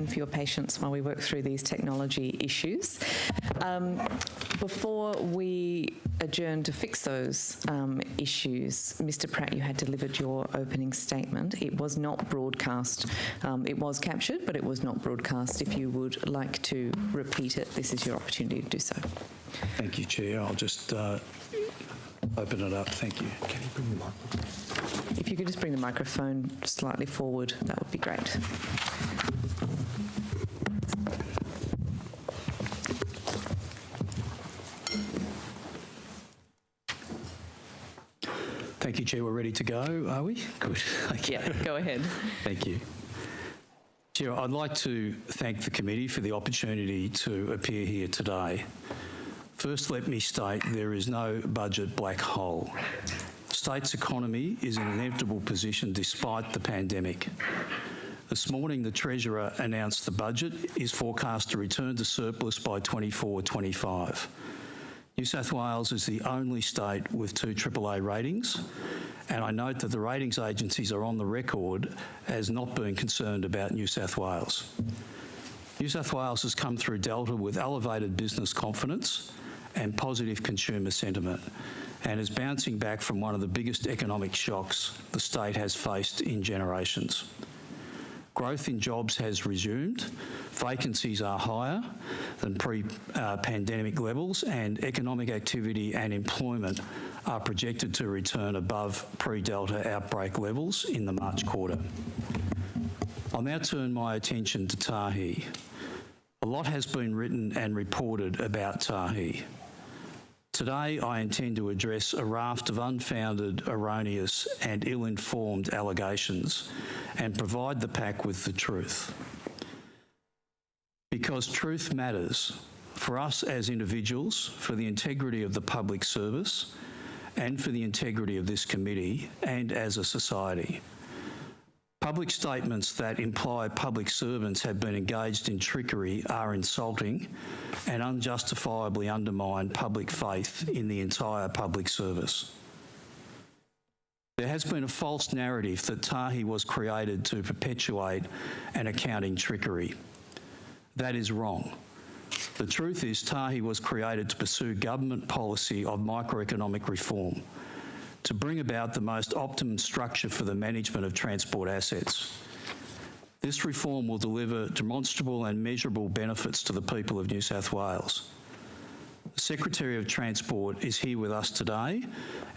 again for your patience while we work through these technology issues. Before we adjourn to fix those issues, Mr. Pratt, you had delivered your opening statement. It was not broadcast. It was captured, but it was not broadcast. If you would like to repeat it, this is your opportunity to do so. Thank you, Chair. I'll just open it up. Thank you. Can you bring the microphone? If you could just bring the microphone slightly forward, that would be great. Thank you, Chair. We're ready to go, are we? Good. Okay. Yeah, go ahead. Thank you. Chair, I'd like to thank the committee for the opportunity to appear here today. First, let me state there is no budget black hole. The state's economy is in an inevitable position despite the pandemic. This morning, the Treasurer announced the budget is forecast to return to surplus by 24-25. New South Wales is the only state with 2 AAA ratings, and I note that the ratings agencies are on the record as not being concerned about New South Wales. New South Wales has come through Delta with elevated business confidence and positive consumer sentiment, and is bouncing back from one of the biggest economic shocks the state has faced in generations. Growth in jobs has resumed, vacancies are higher than pre-pandemic levels, and economic activity and employment are projected to return above pre-Delta outbreak levels in the March quarter. I'll now turn my attention to Tahi. A lot has been written and reported about Tahi. Today, I intend to address a raft of unfounded, erroneous and ill-informed allegations and provide the pack with the truth. Because truth matters for us as individuals, for the integrity of the public service, and for the integrity of this committee and as a society. Public statements that imply public servants have been engaged in trickery are insulting and unjustifiably undermine public faith in the entire public service. There has been a false narrative that Tahi was created to perpetuate an accounting trickery. That is wrong. The truth is Tahi was created to pursue government policy of microeconomic reform, to bring about the most optimum structure for the management of transport assets. This reform will deliver demonstrable and measurable benefits to the people of New South Wales. The Secretary of Transport is here with us today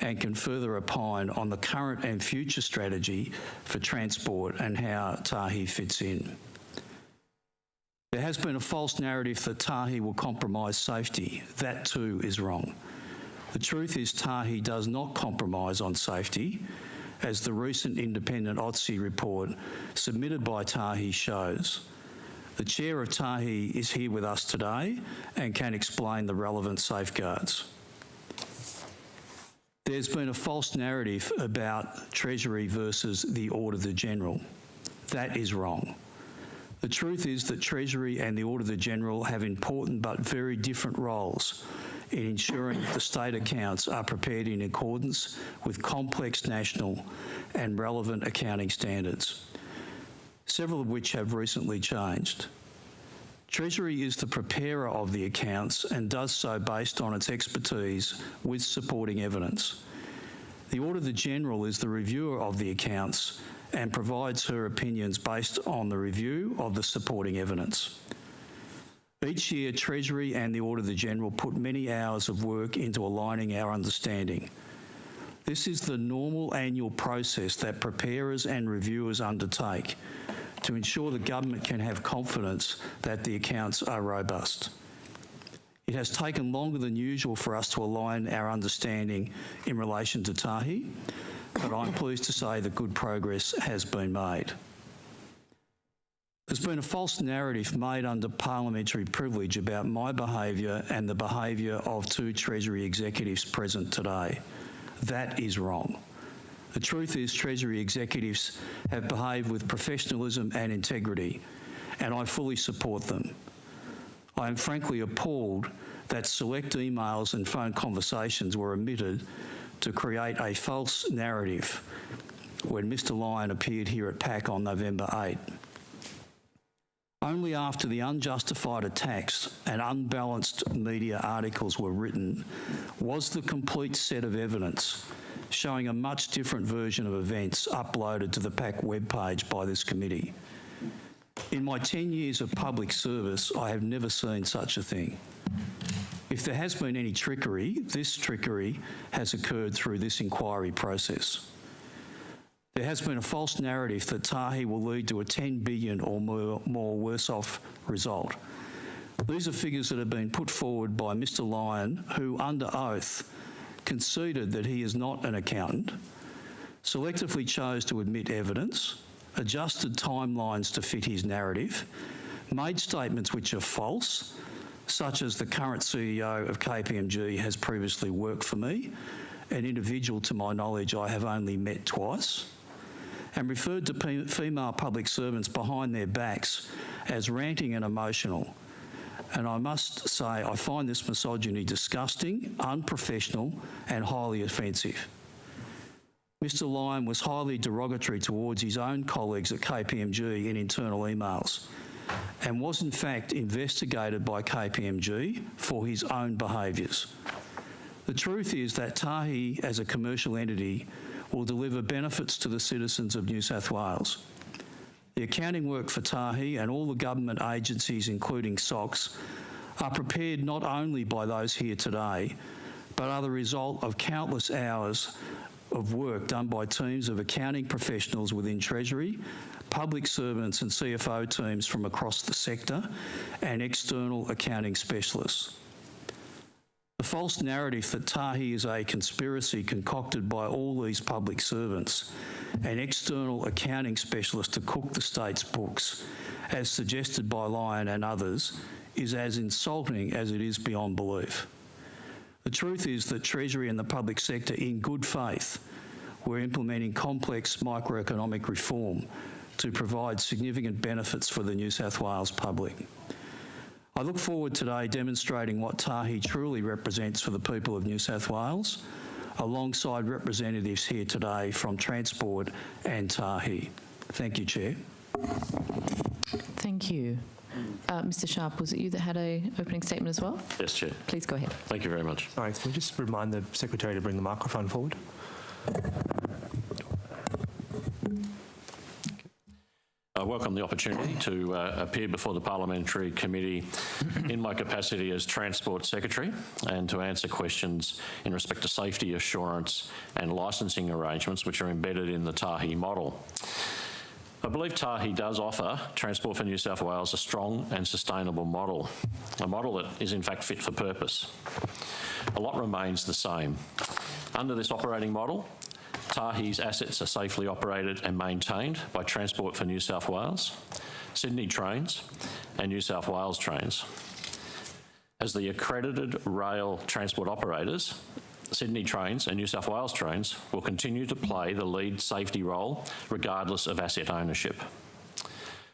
and can further opine on the current and future strategy for transport and how Tahi fits in. There has been a false narrative that Tahi will compromise safety. That too is wrong. The truth is Tahi does not compromise on safety, as the recent independent OTC report submitted by Tahi shows. The Chair of Tahi is here with us today and can explain the relevant safeguards. There's been a false narrative about Treasury versus the Auditor-General. That is wrong. The truth is that Treasury and the Auditor-General have important but very different roles in ensuring the state accounts are prepared in accordance with complex national and relevant accounting standards, several of which have recently changed. Treasury is the preparer of the accounts and does so based on its expertise with supporting evidence. The Auditor-General is the reviewer of the accounts and provides her opinions based on the review of the supporting evidence. Each year, Treasury and the Auditor-General put many hours of work into aligning our understanding. This is the normal annual process that preparers and reviewers undertake to ensure the government can have confidence that the accounts are robust. It has taken longer than usual for us to align our understanding in relation to Tahi, but I'm pleased to say that good progress has been made. There's been a false narrative made under parliamentary privilege about my behaviour and the behaviour of 2 Treasury executives present today. That is wrong. The truth is Treasury executives have behaved with professionalism and integrity, and I fully support them. I am frankly appalled that select emails and phone conversations were omitted to create a false narrative when Mr Lyon appeared here at PAC on November 8. Only after the unjustified attacks and unbalanced media articles were written was the complete set of evidence showing a much different version of events uploaded to the PAC webpage by this committee. In my 10 years of public service, I have never seen such a thing. If there has been any trickery, this trickery has occurred through this inquiry process. There has been a false narrative that Tahi will lead to a 10 billion or more worse off result. These are figures that have been put forward by Mr Lyon, who under oath conceded that he is not an accountant, selectively chose to admit evidence, adjusted timelines to fit his narrative, made statements which are false, such as the current CEO of Kpmg has previously worked for me, an individual to my knowledge I have only met twice, and referred to female public servants behind their backs as ranting and emotional. And I must say, I find this misogyny disgusting, unprofessional, and highly offensive. Mr Lyon was highly derogatory towards his own colleagues at Kpmg in internal emails, and was in fact investigated by Kpmg for his own behaviours. The truth is that Tahi, as a commercial entity, will deliver benefits to the citizens of New South Wales. The accounting work for Tahi and all the government agencies, including SOCs, are prepared not only by those here today, but are the result of countless hours of work done by teams of accounting professionals within Treasury, public servants and CFO teams from across the sector, and external accounting specialists. The false narrative that Tahi is a conspiracy concocted by all these public servants and external accounting specialists to cook the state's books, as suggested by Lyon and others, is as insulting as it is beyond belief. The truth is that Treasury and the public sector, in good faith, were implementing complex microeconomic reform to provide significant benefits for the New South Wales public. I look forward today demonstrating what Tahi truly represents for the people of New South Wales, alongside representatives here today from Transport and Tahi. Thank you, Chair. Thank you. Mr Sharp, was it you that had an opening statement as well? Yes, Chair. Please go ahead. Thank you very much. Sorry, can we just remind the Secretary to bring the microphone forward? I welcome the opportunity to appear before the Parliamentary Committee in my capacity as Transport Secretary and to answer questions in respect to safety assurance and licensing arrangements which are embedded in the Tahi model. I believe Tahi does offer Transport for New South Wales a strong and sustainable model, a model that is in fact fit for purpose. A lot remains the same. Under this operating model, Tahi's assets are safely operated and maintained by Transport for New South Wales, Sydney Trains and New South Wales Trains. As the accredited rail transport operators, Sydney Trains and New South Wales Trains will continue to play the lead safety role regardless of asset ownership.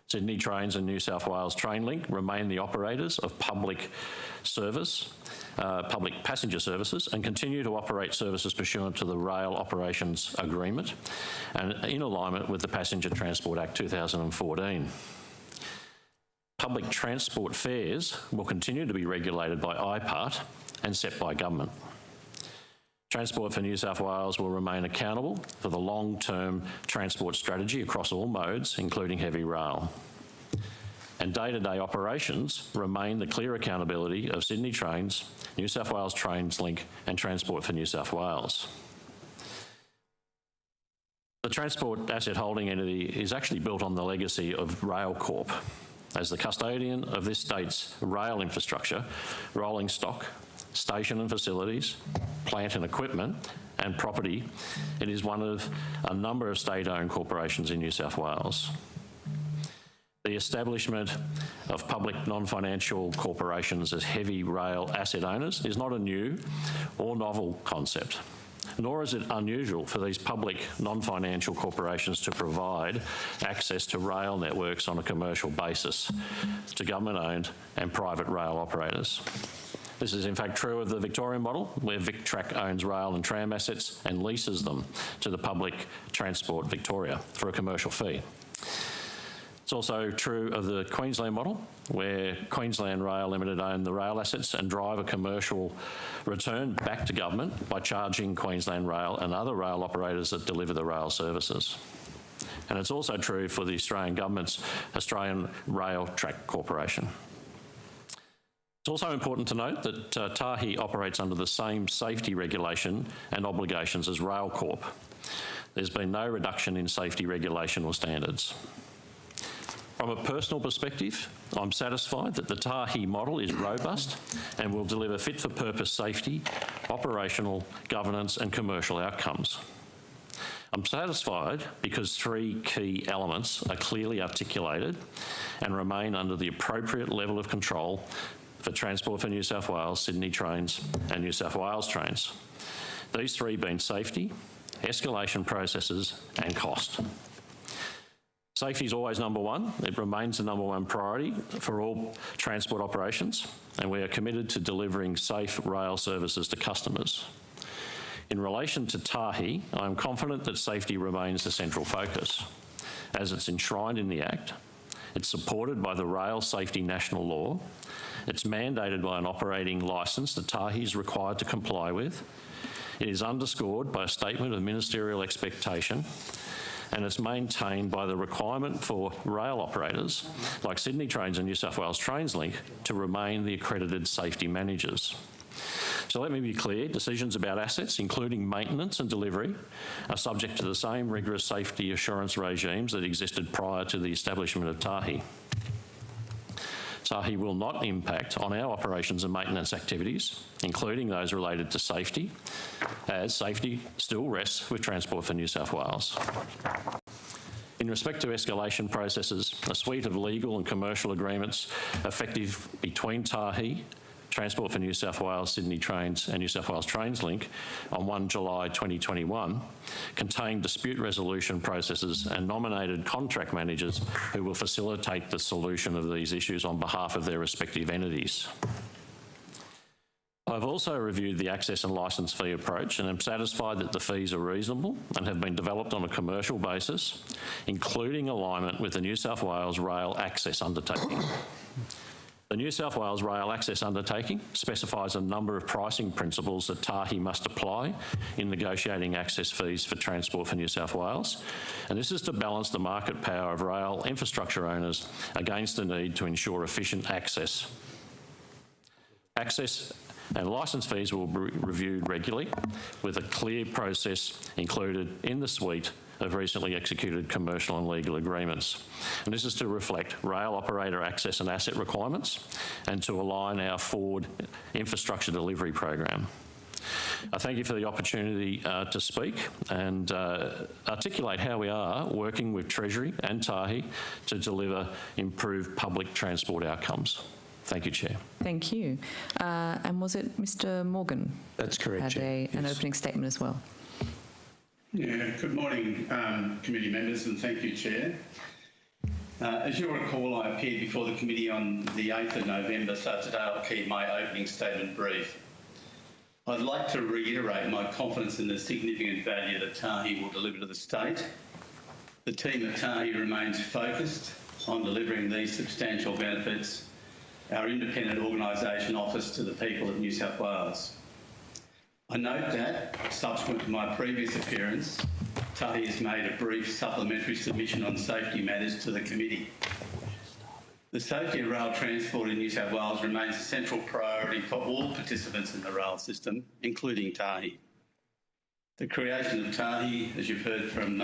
Sydney Trains and New South Wales Trainlink remain the operators of public passenger services and continue to operate services pursuant to the Rail Operations Agreement and in alignment with the Passenger Transport Act 2014. Public transport fares will continue to be regulated by IPART and set by government. Transport for New South Wales will remain accountable for the long-term transport strategy across all modes, including heavy rail. And day-to-day operations remain the clear accountability of Sydney Trains, New South Wales Trainslink and Transport for New South Wales. The Transport Asset Holding Entity is actually built on the legacy of Railcorp. As the custodian of this state's rail infrastructure, rolling stock, station and facilities, plant and equipment and property, it is one of a number of state-owned corporations in New South Wales. The establishment of public non-financial corporations as heavy rail asset owners is not a new or novel concept, nor is it unusual for these public non-financial corporations to provide access to rail networks on a commercial basis to government-owned and private rail operators. This is in fact true of the Victorian model, where VicTrack owns rail and tram assets and leases them to the Public Transport Victoria for a commercial fee. It's also true of the Queensland model, where Queensland Rail Limited own the rail assets and drive a commercial return back to government by charging Queensland Rail and other rail operators that deliver the rail services. And it's also true for the Australian government's Australian Rail Track Corporation. It's also important to note that Tahi operates under the same safety regulation and obligations as Rail Corp. There's been no reduction in safety regulation or standards. From a personal perspective, I'm satisfied that the Tahi model is robust and will deliver fit-for-purpose safety, operational, governance and commercial outcomes. I'm satisfied because three key elements are clearly articulated and remain under the appropriate level of control for Transport for New South Wales, Sydney Trains and New South Wales Trains. These three being safety, escalation processes and cost. Safety is always number one. It remains the number one priority for all transport operations, and we are committed to delivering safe rail services to customers. In relation to Tahi, I am confident that safety remains the central focus, as it's enshrined in the Act. It's supported by the Rail Safety National Law. It's mandated by an operating licence that Tahi is required to comply with. It is underscored by a statement of ministerial expectation, and it's maintained by the requirement for rail operators like Sydney Trains and New South Wales Trains Link to remain the accredited safety managers. So let me be clear, decisions about assets, including maintenance and delivery, are subject to the same rigorous safety assurance regimes that existed prior to the establishment of Tahi. Tahi will not impact on our operations and maintenance activities, including those related to safety, as safety still rests with Transport for New South Wales. In respect to escalation processes, a suite of legal and commercial agreements effective between Tahi, Transport for New South Wales, Sydney Trains and New South Wales Trains Link on 1 July 2021 contain dispute resolution processes and nominated contract managers who will facilitate the solution of these issues on behalf of their respective entities. I've also reviewed the access and licence fee approach and am satisfied that the fees are reasonable and have been developed on a commercial basis, including alignment with the New South Wales Rail Access Undertaking. The New South Wales Rail Access Undertaking specifies a number of pricing principles that Tahi must apply in negotiating access fees for Transport for New South Wales, and this is to balance the market power of rail infrastructure owners against the need to ensure efficient access. Access and licence fees will be reviewed regularly with a clear process included in the suite of recently executed commercial and legal agreements. And this is to reflect rail operator access and asset requirements and to align our forward infrastructure delivery program. I thank you for the opportunity to speak and articulate how we are working with Treasury and Tahi to deliver improved public transport outcomes. Thank you, Chair. Thank you. And was it Mr Morgan? That's correct, had Chair. an opening statement as well. Yeah, good morning, committee members, and thank you, Chair. As you'll recall, I appeared before the committee on the 8th of November, so today I'll keep my opening statement brief. I'd like to reiterate my confidence in the significant value that Tahi will deliver to the state. The team at Tahi remains focused on delivering these substantial benefits, our independent organisation offers to the people of New South Wales. I note that, subsequent to my previous appearance, Tahi has made a brief supplementary submission on safety matters to the committee. The safety of rail transport in New South Wales remains a central priority for all participants in the rail system, including Tahi. The creation of Tahi, as you've heard from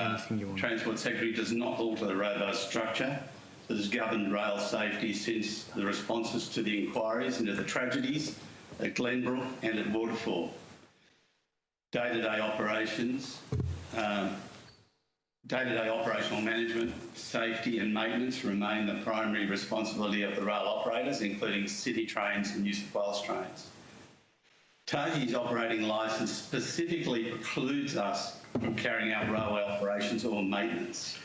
Transport Secretary, does not alter the robust structure that has governed rail safety since the responses to the inquiries into the tragedies at Glenbrook and at Waterfall. Day-to-day operations, day-to-day operational management, safety and maintenance remain the primary responsibility of the rail operators, including Sydney Trains and New South Wales Trains. Tahi's operating licence specifically precludes us from carrying out railway operations or maintenance.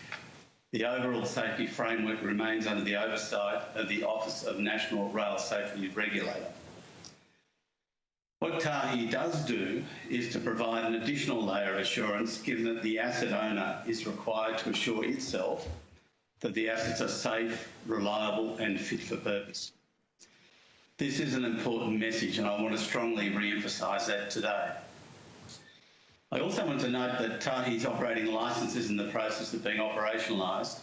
The overall safety framework remains under the oversight of the Office of National Rail Safety Regulator. What Tahi does do is to provide an additional layer of assurance, given that the asset owner is required to assure itself that the assets are safe, reliable and fit for purpose. This is an important message and I want to strongly re-emphasise that today. I also want to note that Tahi's operating licence is in the process of being operationalised,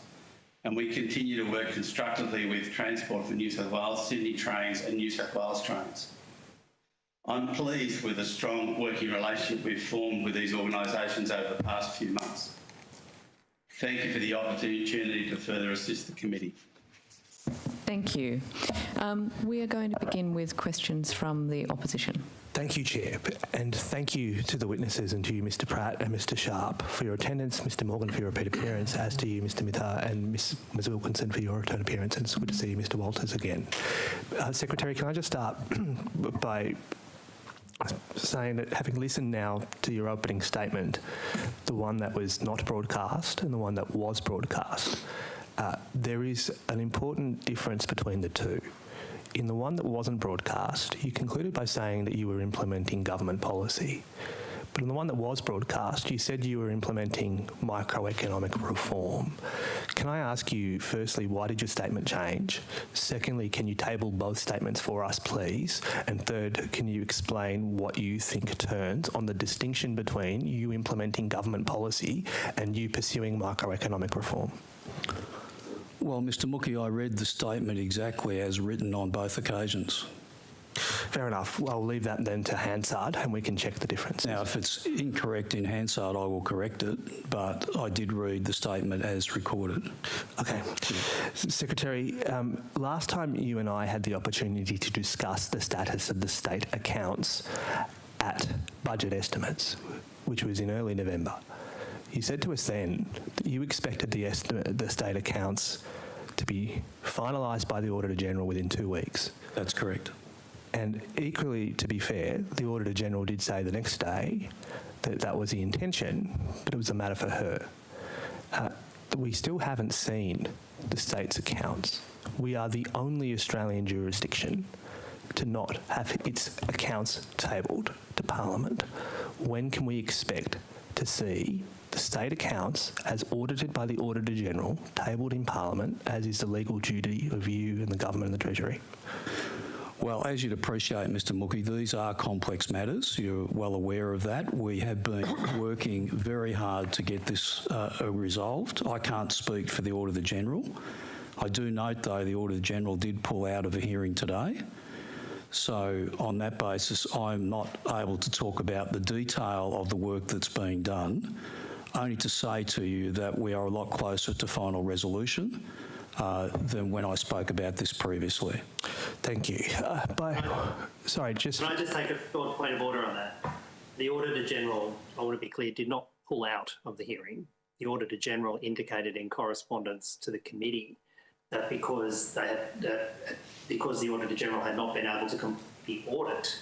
and we continue to work constructively with Transport for New South Wales, Sydney Trains and New South Wales Trains. I'm pleased with the strong working relationship we've formed with these organisations over the past few months. Thank you for the opportunity to further assist the committee. Thank you. We are going to begin with questions from the opposition. Thank you, Chair, and thank you to the witnesses and to you, Mr Pratt and Mr Sharp, for your attendance, Mr Morgan for your repeat appearance, as to you, Mr Mittar, and Ms Wilkinson for your return appearance, and it's good to see you, Mr Walters, again. Secretary, can I just start by saying that, having listened now to your opening statement, the one that was not broadcast and the one that was broadcast, there is an important difference between the two. In the one that wasn't broadcast, you concluded by saying that you were implementing government policy. But in the one that was broadcast, you said you were implementing microeconomic reform. Can I ask you, firstly, why did your statement change? Secondly, can you table both statements for us, please? And third, can you explain what you think turns on the distinction between you implementing government policy and you pursuing microeconomic reform? Well, Mr Mookie, I read the statement exactly as written on both occasions. Fair enough. Well, I'll leave that then to Hansard and we can check the difference. Now, if it's incorrect in Hansard, I will correct it, but I did read the statement as recorded. Okay. Secretary, last time you and I had the opportunity to discuss the status of the state accounts at budget estimates, which was in early November, you said to us then that you expected the state accounts to be finalised by the Auditor-General within 2 weeks. That's correct. And equally, to be fair, the Auditor-General did say the next day that that was the intention, but it was a matter for her. We still haven't seen the state's accounts. We are the only Australian jurisdiction to not have its accounts tabled to Parliament. When can we expect to see the state accounts, as audited by the Auditor-General, tabled in Parliament, as is the legal duty of you and the government and the Treasury? Well, as you'd appreciate, Mr Mookie, these are complex matters. You're well aware of that. We have been working very hard to get this resolved. I can't speak for the Auditor-General. I do note, though, the Auditor-General did pull out of a hearing today. So on that basis, I'm not able to talk about the detail of the work that's being done, only to say to you that we are a lot closer to final resolution than when I spoke about this previously. Thank you. Sorry, just... Can I just take a point of order on that? The Auditor-General, I want to be clear, did not pull out of the hearing. The Auditor-General indicated in correspondence to the committee that because the Auditor-General had not been able to complete the audit,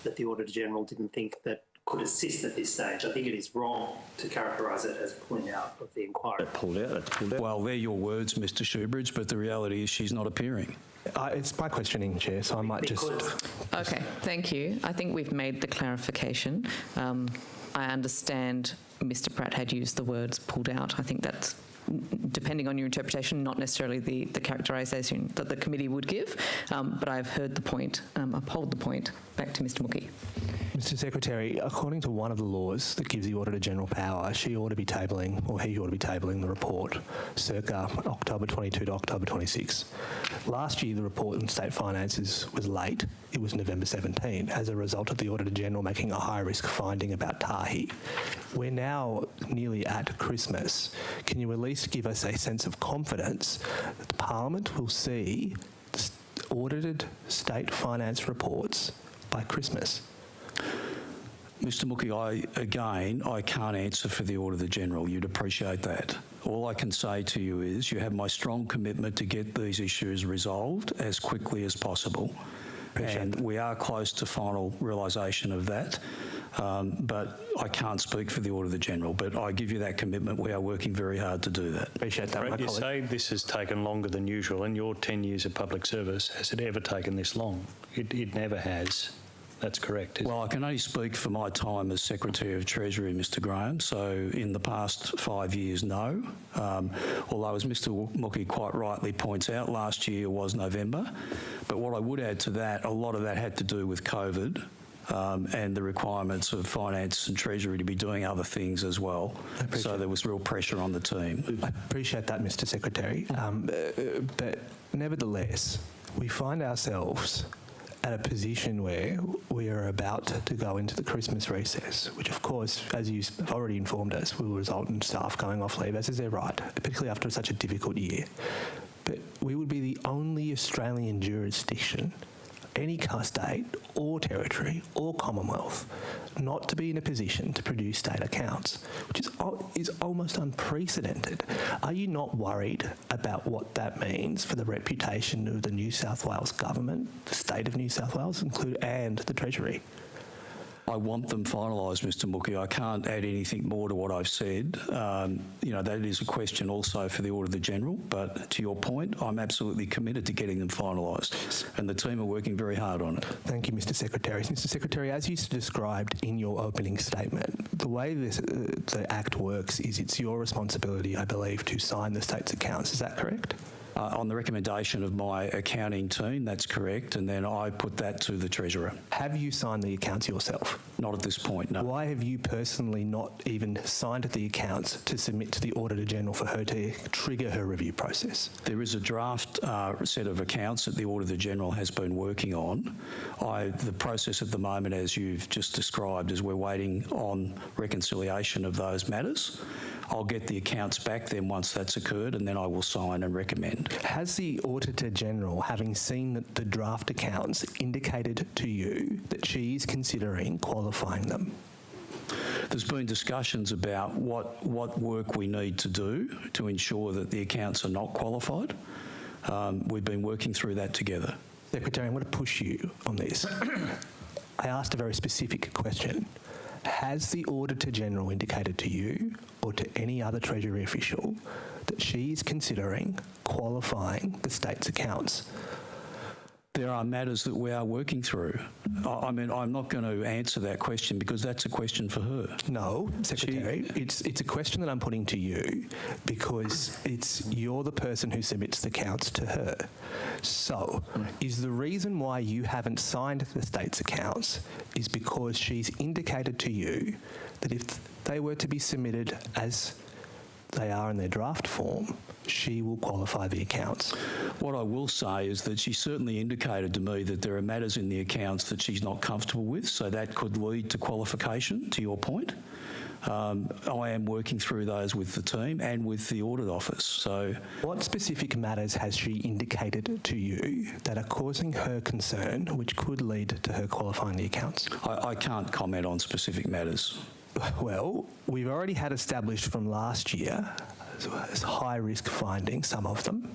that the Auditor-General didn't think that could assist at this stage. I think it is wrong to characterise it as pulling out of the inquiry. Pulled out. Well, they're your words, Mr Shoebridge, but the reality is she's not appearing. it's my questioning, Chair, so I might just... Okay, thank you. I think we've made the clarification. I understand Mr Pratt had used the words pulled out. I think that's, depending on your interpretation, not necessarily the characterisation that the committee would give, but I've heard the point, uphold the point. Back to Mr Mookie. Mr Secretary, according to one of the laws that gives the Auditor-General power, she ought to be tabling, or he ought to be tabling the report circa October 22 to October 26. Last year, the report on state finances was late. It was November 17 as a result of the Auditor-General making a high-risk finding about Tahi. We're now nearly at Christmas. Can you at least give us a sense of confidence that the Parliament will see audited state finance reports by Christmas? Mr Mookie, I can't answer for the Auditor-General. You'd appreciate that. All I can say to you is you have my strong commitment to get these issues resolved as quickly as possible. And we are close to final realisation of that. But I can't speak for the Auditor-General, but I give you that commitment. We are working very hard to do that. Appreciate that, Brett, you say this has taken longer than usual. In your 10 years of public service, has it ever taken this long? It never has. That's correct. Well, I can only speak for my time as Secretary of Treasury, Mr Graham. So in the past 5 years, no. Although, as Mr Mookie quite rightly points out, last year was November. But what I would add to that, a lot of that had to do with COVID and the requirements of Finance and Treasury to be doing other things as well. So there was real pressure on the team. I appreciate that, Mr Secretary. But nevertheless, we find ourselves at a position where we are about to go into the Christmas recess, which of course, as you've already informed us, will result in staff going off leave, as is their right, particularly after such a difficult year. But we would be the only Australian jurisdiction, any state or territory or Commonwealth, not to be in a position to produce state accounts, which is almost unprecedented. Are you not worried about what that means for the reputation of the New South Wales government, the state of New South Wales, and the Treasury? I want them finalised, Mr Mookie. I can't add anything more to what I've said. That is a question also for the Auditor-General, but to your point, I'm absolutely committed to getting them finalised, and the team are working very hard on it. Thank you, Mr Secretary. Mr Secretary, as you described in your opening statement, the way the Act works is it's your responsibility, I believe, to sign the state's accounts. Is that correct? On the recommendation of my accounting team, that's correct, and then I put that to the Treasurer. Have you signed the accounts yourself? Not at this point, no. Why have you personally not even signed the accounts to submit to the Auditor-General for her to trigger her review process? There is a draft set of accounts that the Auditor-General has been working on. The process at the moment, as you've just described, is we're waiting on reconciliation of those matters. I'll get the accounts back then once that's occurred, and then I will sign and recommend. Has the Auditor-General, having seen the draft accounts, indicated to you that she is considering qualifying them? There's been discussions about what work we need to do to ensure that the accounts are not qualified. We've been working through that together. Secretary, I'm going to push you on this. I asked a very specific question. Has the Auditor-General indicated to you or to any other Treasury official that she is considering qualifying the state's accounts? There are matters that we are working through. I mean, I'm not going to answer that question because that's a question for her. No, Secretary, it's a question that I'm putting to you because you're the person who submits the accounts to her. So, is the reason why you haven't signed the state's accounts is because she's indicated to you that if they were to be submitted as they are in their draft form, she will qualify the accounts? What I will say is that she certainly indicated to me that there are matters in the accounts that she's not comfortable with, so that could lead to qualification, to your point. I am working through those with the team and with the Audit Office. So, what specific matters has she indicated to you that are causing her concern, which could lead to her qualifying the accounts? I can't comment on specific matters. Well, we've already had established from last year as high-risk findings, some of them,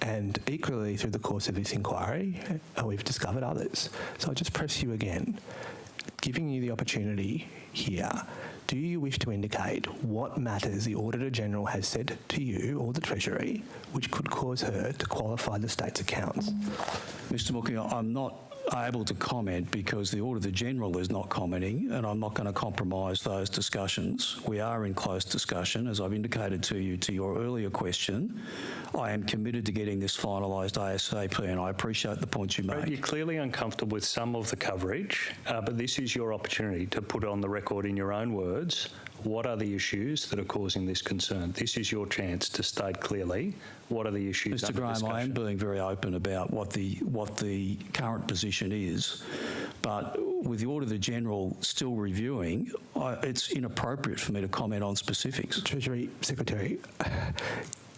and equally through the course of this inquiry, we've discovered others. So I'll just press you again, giving you the opportunity here. Do you wish to indicate what matters the Auditor-General has said to you or the Treasury which could cause her to qualify the state's accounts? Mr Mookie, I'm not able to comment because the Auditor-General is not commenting, and I'm not going to compromise those discussions. We are in close discussion. As I've indicated to you to your earlier question, I am committed to getting this finalised ASAP, and I appreciate the points you made. You're clearly uncomfortable with some of the coverage, but this is your opportunity to put on the record in your own words what are the issues that are causing this concern. This is your chance to state clearly what are the issues. Mr Graham, I am being very open about what the current position is, but with the Auditor-General still reviewing, it's inappropriate for me to comment on specifics. Treasury Secretary,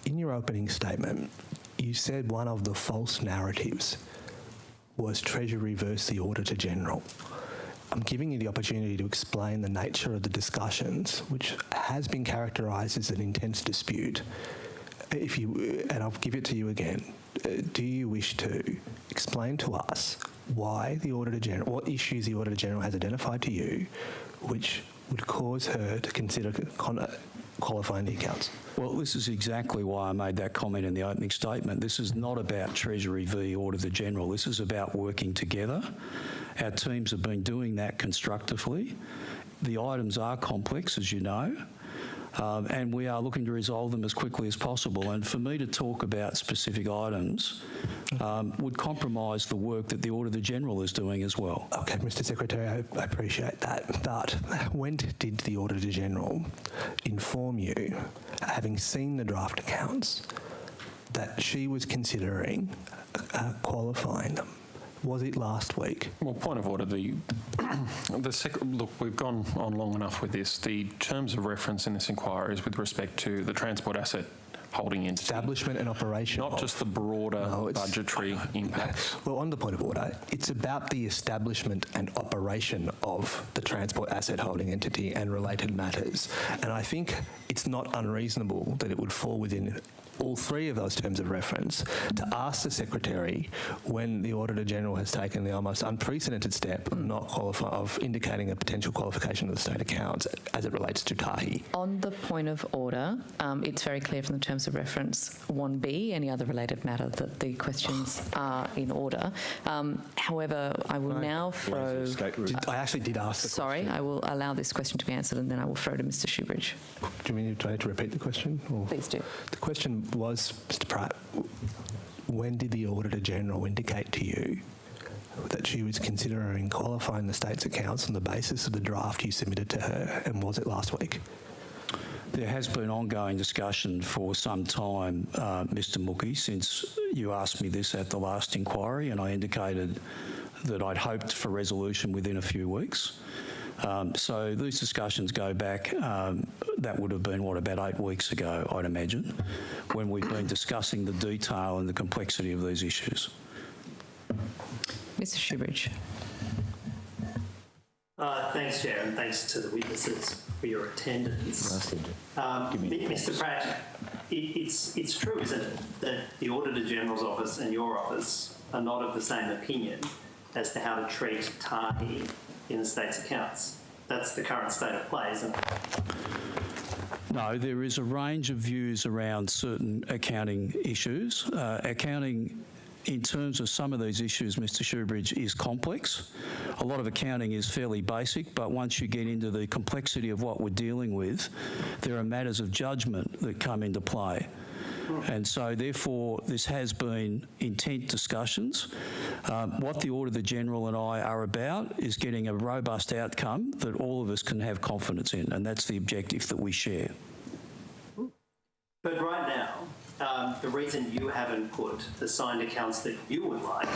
in your opening statement, you said one of the false narratives was Treasury versus the Auditor-General. I'm giving you the opportunity to explain the nature of the discussions, which has been characterised as an intense dispute. And I'll give it to you again. Do you wish to explain to us why the Auditor-General, what issues the Auditor-General has identified to you, which would cause her to consider qualifying the accounts? Well, this is exactly why I made that comment in the opening statement. This is not about Treasury v Auditor-General. This is about working together. Our teams have been doing that constructively. The items are complex, as you know, and we are looking to resolve them as quickly as possible. And for me to talk about specific items would compromise the work that the Auditor-General is doing as well. Okay, Mr Secretary, I appreciate that. But when did the Auditor-General inform you, having seen the draft accounts, that she was considering qualifying them? Was it last week? Well, point of order, look, we've gone on long enough with this. The terms of reference in this inquiry is with respect to the transport asset holding entity. Establishment and operation. Not just the broader budgetary impacts. Well, on the point of order, it's about the establishment and operation of the transport asset holding entity and related matters. And I think it's not unreasonable that it would fall within all three of those terms of reference to ask the Secretary, when the Auditor-General has taken the almost unprecedented step of indicating a potential qualification of the state accounts as it relates to Tahi. On the point of order, it's very clear from the terms of reference 1B, any other related matter, that the questions are in order. However, I will now throw... I actually did ask the question. I will allow this question to be answered and then I will throw to Mr Shoebridge. Do I need to repeat the question? Or? Please do. The question was, Mr Pratt, when did the Auditor-General indicate to you that she was considering qualifying the state's accounts on the basis of the draft you submitted to her, and was it last week? There has been ongoing discussion for some time, Mr Mookie, since you asked me this at the last inquiry, and I indicated that I'd hoped for resolution within a few weeks. So these discussions go back, that would have been, about 8 weeks ago, I'd imagine, when we've been discussing the detail and the complexity of these issues. Mr Shoebridge. Thanks, Chair, and thanks to the witnesses for your attendance. Mr Pratt, it's true, isn't it, that the Auditor-General's office and your office are not of the same opinion as to how to treat Tahi in the state's accounts? That's the current state of play, isn't it? No, there is a range of views around certain accounting issues. Accounting, in terms of some of these issues, Mr Shoebridge, is complex. A lot of accounting is fairly basic, but once you get into the complexity of what we're dealing with, there are matters of judgment that come into play. And so, therefore, this has been intent discussions. What the Auditor-General and I are about is getting a robust outcome that all of us can have confidence in, and that's the objective that we share. But right now, the reason you haven't put the signed accounts that you would like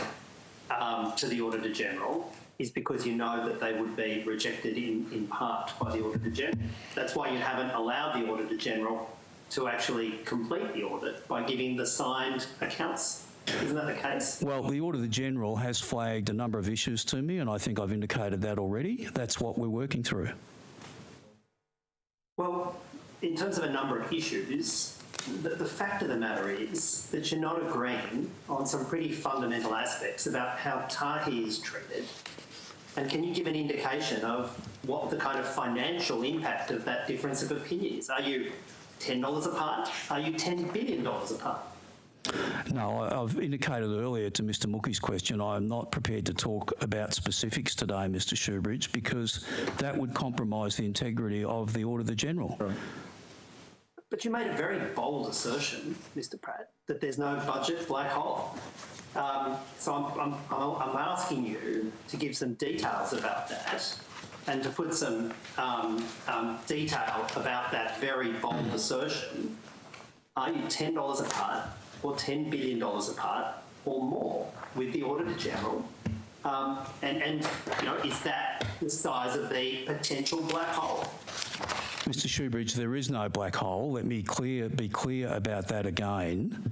to the Auditor-General is because you know that they would be rejected in part by the Auditor-General. That's why you haven't allowed the Auditor-General to actually complete the audit by giving the signed accounts. Isn't that the case? Well, the Auditor-General has flagged a number of issues to me, and I think I've indicated that already. That's what we're working through. Well, in terms of a number of issues, the fact of the matter is that you're not agreeing on some pretty fundamental aspects about how Tahi is treated. And can you give an indication of what the kind of financial impact of that difference of opinion is? Are you $10 apart? Are you $10 billion apart? No, I've indicated earlier to Mr Mookie's question, I am not prepared to talk about specifics today, Mr Shoebridge, because that would compromise the integrity of the Auditor-General. Right. But you made a very bold assertion, Mr Pratt, that there's no budget black hole. So I'm asking you to give some details about that and to put some detail about that very bold assertion. Are you $10 apart or $10 billion apart or more with the Auditor-General? And you know, is that the size of the potential black hole? Mr Shoebridge, there is no black hole. Let me be clear about that again.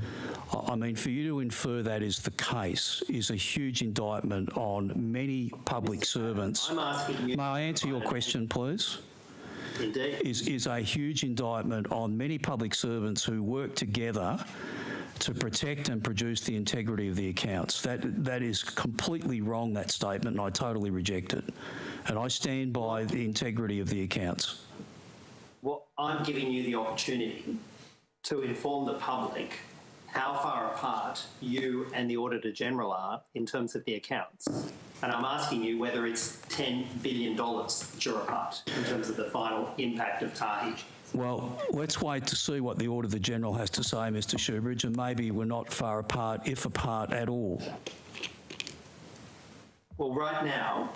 I mean, for you to infer that is the case is a huge indictment on many public servants. I'm asking you... May I answer your question, please? Indeed. Is a huge indictment on many public servants who work together to protect and produce the integrity of the accounts. That is completely wrong, that statement, and I totally reject it. And I stand by the integrity of the accounts. I'm giving you the opportunity to inform the public how far apart you and the Auditor-General are in terms of the accounts. And I'm asking you whether it's $10 billion that you're apart in terms of the final impact of Tahi. Well, let's wait to see what the Auditor-General has to say, Mr Shoebridge, and maybe we're not far apart, if apart at all. Well, right now,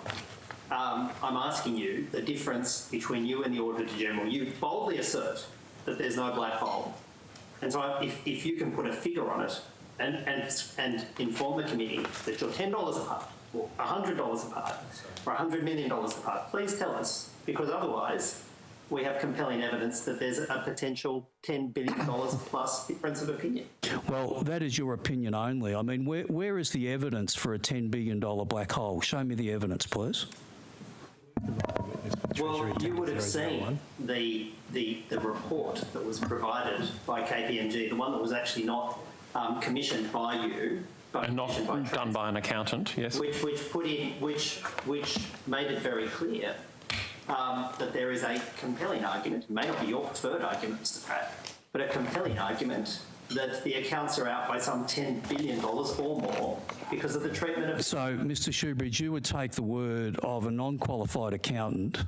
I'm asking you the difference between you and the Auditor-General. You boldly assert that there's no black hole. And so if you can put a figure on it and inform the committee that you're $10 apart, or $100 apart, or $100 million apart, please tell us, because otherwise we have compelling evidence that there's a potential $10 billion plus difference of opinion. Well, that is your opinion only. I mean, where is the evidence for a $10 billion black hole? Show me the evidence, please. Well, you would have seen the report that was provided by Kpmg, the one that was actually not commissioned by you, but And not done by an accountant, yes. which made it very clear that there is a compelling argument. It may not be your preferred argument, Mr. Pratt, but a compelling argument that the accounts are out by some $10 billion or more because of the treatment of... So, Mr Shoebridge, you would take the word of a non-qualified accountant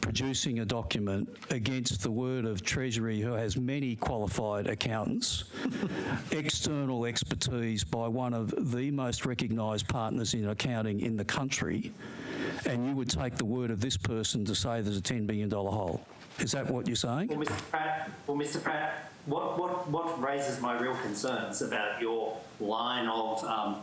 producing a document against the word of Treasury, who has many qualified accountants, external expertise by one of the most recognised partners in accounting in the country, and you would take the word of this person to say there's a $10 billion hole. Is that what you're saying? Well, Mr. Pratt, what raises my real concerns about your line of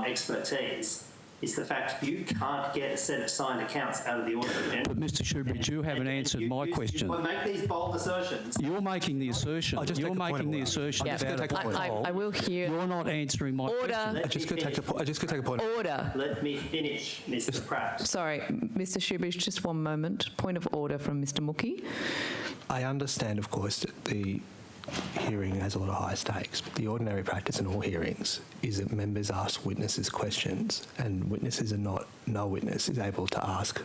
expertise is the fact you can't get a set of signed accounts out of the Auditor-General. But Mr Shoebridge, you haven't answered my question. You make these bold assertions. You're making the assertion. You're making the assertion Yeah. about a black hole. I will hear... You're not answering my question. Order. I just could take a point. Order. Let me finish, Mr. Pratt. Sorry, Mr Shoebridge, just one moment. Point of order from Mr Mookie. I understand, of course, that the hearing has a lot of high stakes, but the ordinary practice in all hearings is that members ask witnesses questions, and witnesses are not, no witness is able to ask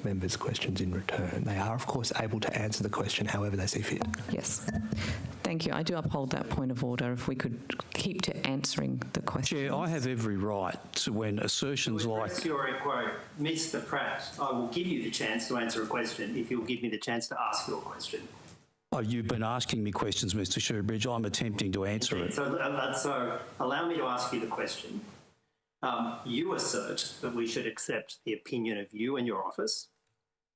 members questions in return. They are, of course, able to answer the question however they see fit. Yes. Thank you. I do uphold that point of order. If we could keep to answering the question. Chair, I have every right to, when assertions To like... address your inquiry, Mr. Pratt, I will give you the chance to answer a question if you'll give me the chance to ask your question. Oh, you've been asking me questions, Mr Shoebridge. I'm attempting to answer it. So allow me to ask you the question. You assert that we should accept the opinion of you and your office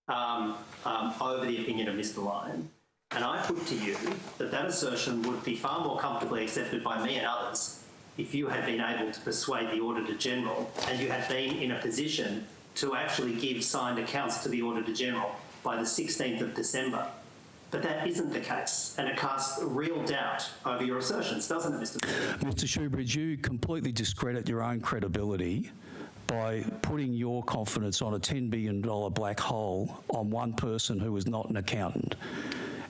over the opinion of Mr Lyon. And I put to you that that assertion would be far more comfortably accepted by me and others if you had been able to persuade the Auditor-General and you had been in a position to actually give signed accounts to the Auditor-General by the 16th of December. But that isn't the case, and it casts real doubt over your assertions, doesn't it, Mr. Mr Shoebridge, you completely discredit your own credibility by putting your confidence on a $10 billion black hole on one person who is not an accountant.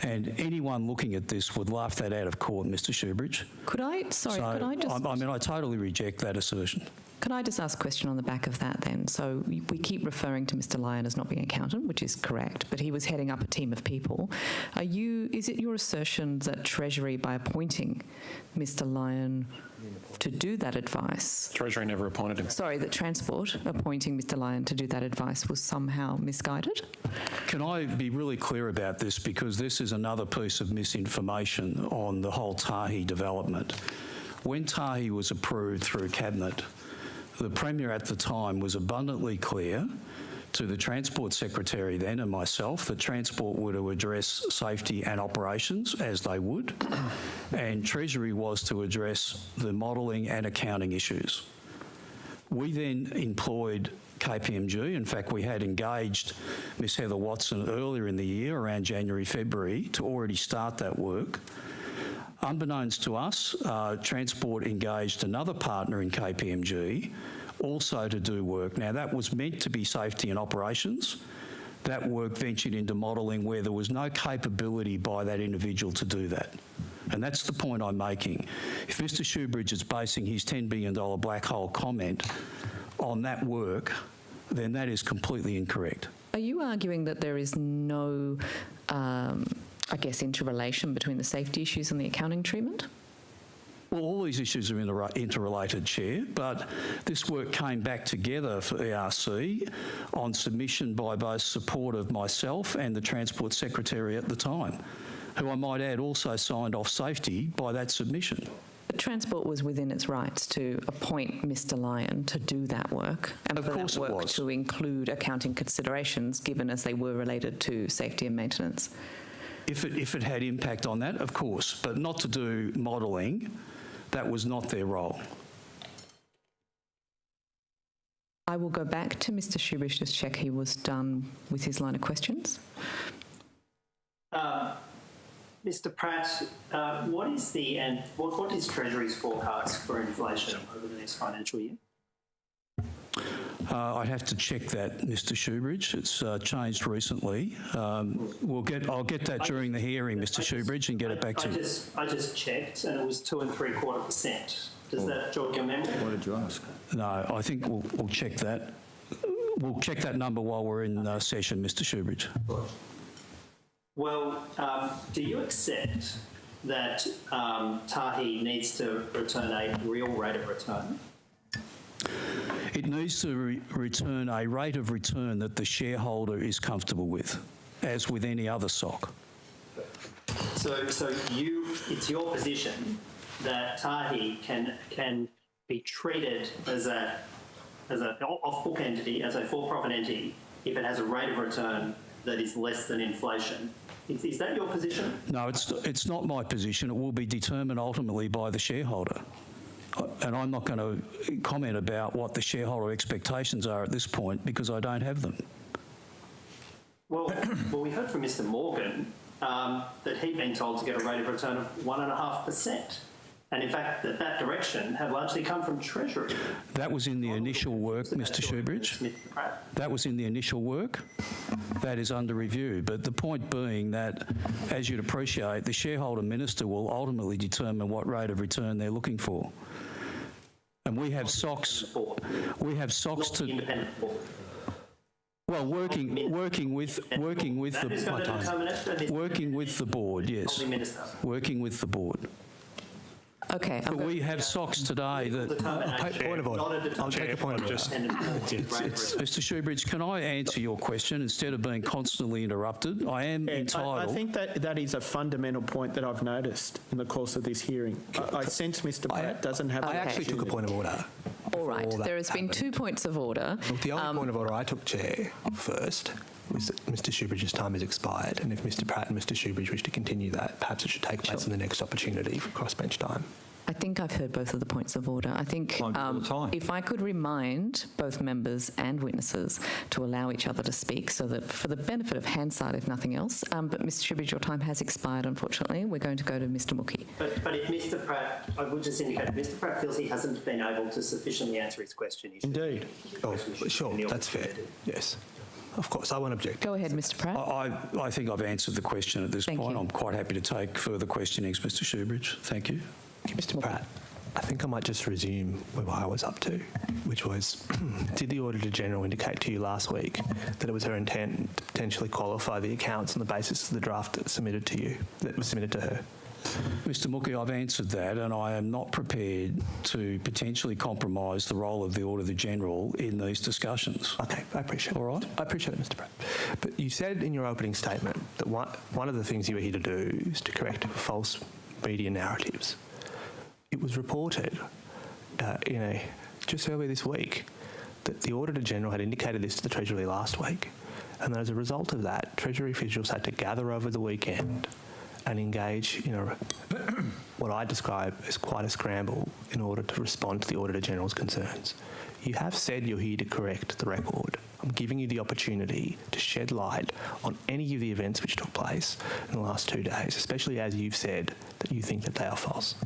And anyone looking at this would laugh that out of court, Mr Shoebridge. Could I just... I mean, I totally reject that assertion. Can I just ask a question on the back of that then? So we keep referring to Mr Lyon as not being an accountant, which is correct, but he was heading up a team of people. Is it your assertion that Treasury, by appointing Mr Lyon to do that advice... Treasury never appointed him. Sorry, that Transport appointing Mr Lyon to do that advice was somehow misguided? Can I be really clear about this, because this is another piece of misinformation on the whole Tahi development. When Tahi was approved through Cabinet, the Premier at the time was abundantly clear to the Transport Secretary then and myself that Transport were to address safety and operations as they would, and Treasury was to address the modelling and accounting issues. We then employed Kpmg. In fact, we had engaged Ms Heather Watson earlier in the year, around January, February, to already start that work. Unbeknownst to us, Transport engaged another partner in Kpmg also to do work. Now, that was meant to be safety and operations. That work ventured into modelling where there was no capability by that individual to do that. And that's the point I'm making. If Mr Shoebridge is basing his $10 billion black hole comment on that work, then that is completely incorrect. Are you arguing that there is no I guess, interrelation between the safety issues and the accounting treatment? Well, all these issues are interrelated, Chair, but this work came back together for ERC on submission by both support of myself and the Transport Secretary at the time, who I might add also signed off safety by that submission. But Transport was within its rights to appoint Mr Lyon to do that work, and Of for course that it work was. to include accounting considerations, given as they were related to safety and maintenance. If it had impact on that, of course, but not to do modelling. That was not their role. I will go back to Mr Shoebridge to check he was done with his line of questions. Mr Pratt, what is Treasury's forecast for inflation over the next financial year? I'd have to check that, Mr Shoebridge. It's changed recently. I'll get that during the hearing, Mr Shoebridge, and get it back to you. I just checked, and it was 2.75%. Does that jog your memory? What did you ask? No, I think we'll check that. We'll check that number while we're in session, Mr Shoebridge. Well, do you accept that Tahi needs to return a real rate of return? It needs to return a rate of return that the shareholder is comfortable with, as with any other SOC. So it's your position that Tahi can be treated as a off-book entity, as a for-profit entity, if it has a rate of return that is less than inflation. Is that your position? No, it's not my position. It will be determined ultimately by the shareholder. And I'm not going to comment about what the shareholder expectations are at this point because I don't have them. Well, we heard from Mr Morgan that he'd been told to get a rate of return of 1.5%. And in fact, that direction had largely come from Treasury. That was in the initial work, Mr Shoebridge. That was in the initial work. That is under review. But the point being that, as you'd appreciate, the shareholder minister will ultimately determine what rate of return they're looking for. And we have SOCs. We have SOCs to. Independent board. Well, working with the board, yes. Working with the board. Okay. But we have SOCs today that. Point of order. I'll take a point of order. Mr Shoebridge, can I answer your question instead of being constantly interrupted? I am entitled. I think that is a fundamental point that I've noticed in the course of this hearing. I sense Mr Pratt doesn't have... I actually took a point of order. All right. There has been 2 points of order. Look, the only point of order I took, Chair, first was that Mr Shoebridge's time has expired, and if Mr Pratt and Mr Shoebridge wish to continue that, perhaps it should take place in the next opportunity for crossbench time. I think I've heard both of the points of order. I think if I could remind both members and witnesses to allow each other to speak so that for the benefit of Hansard, if nothing else, but Mr Shoebridge, your time has expired, unfortunately. We're going to go to Mr Mookie. But if Mr Pratt, I would just indicate, if Mr Pratt feels he hasn't been able to sufficiently answer his question. Indeed. Oh, sure, that's fair. Yes. Of course, I won't object. Go ahead, Mr Pratt. I think I've answered the question at this point. you. I'm quite happy to take further questionings, Mr Shoebridge. Thank you. Mr Pratt, I think I might just resume where I was up to, which was, did the Auditor-General indicate to you last week that it was her intent to potentially qualify the accounts on the basis of the draft that was submitted to her? Mr Mookie, I've answered that, and I am not prepared to potentially compromise the role of the Auditor-General in these discussions. Okay, I appreciate it. All right. I appreciate it, Mr Pratt. But you said in your opening statement that one of the things you were here to do is to correct false media narratives. It was reported just earlier this week that the Auditor-General had indicated this to the Treasury last week, and that as a result of that, Treasury officials had to gather over the weekend and engage in what I describe as quite a scramble in order to respond to the Auditor-General's concerns. You have said you're here to correct the record. I'm giving you the opportunity to shed light on any of the events which took place in the last 2 days, especially as you've said that you think that they are false.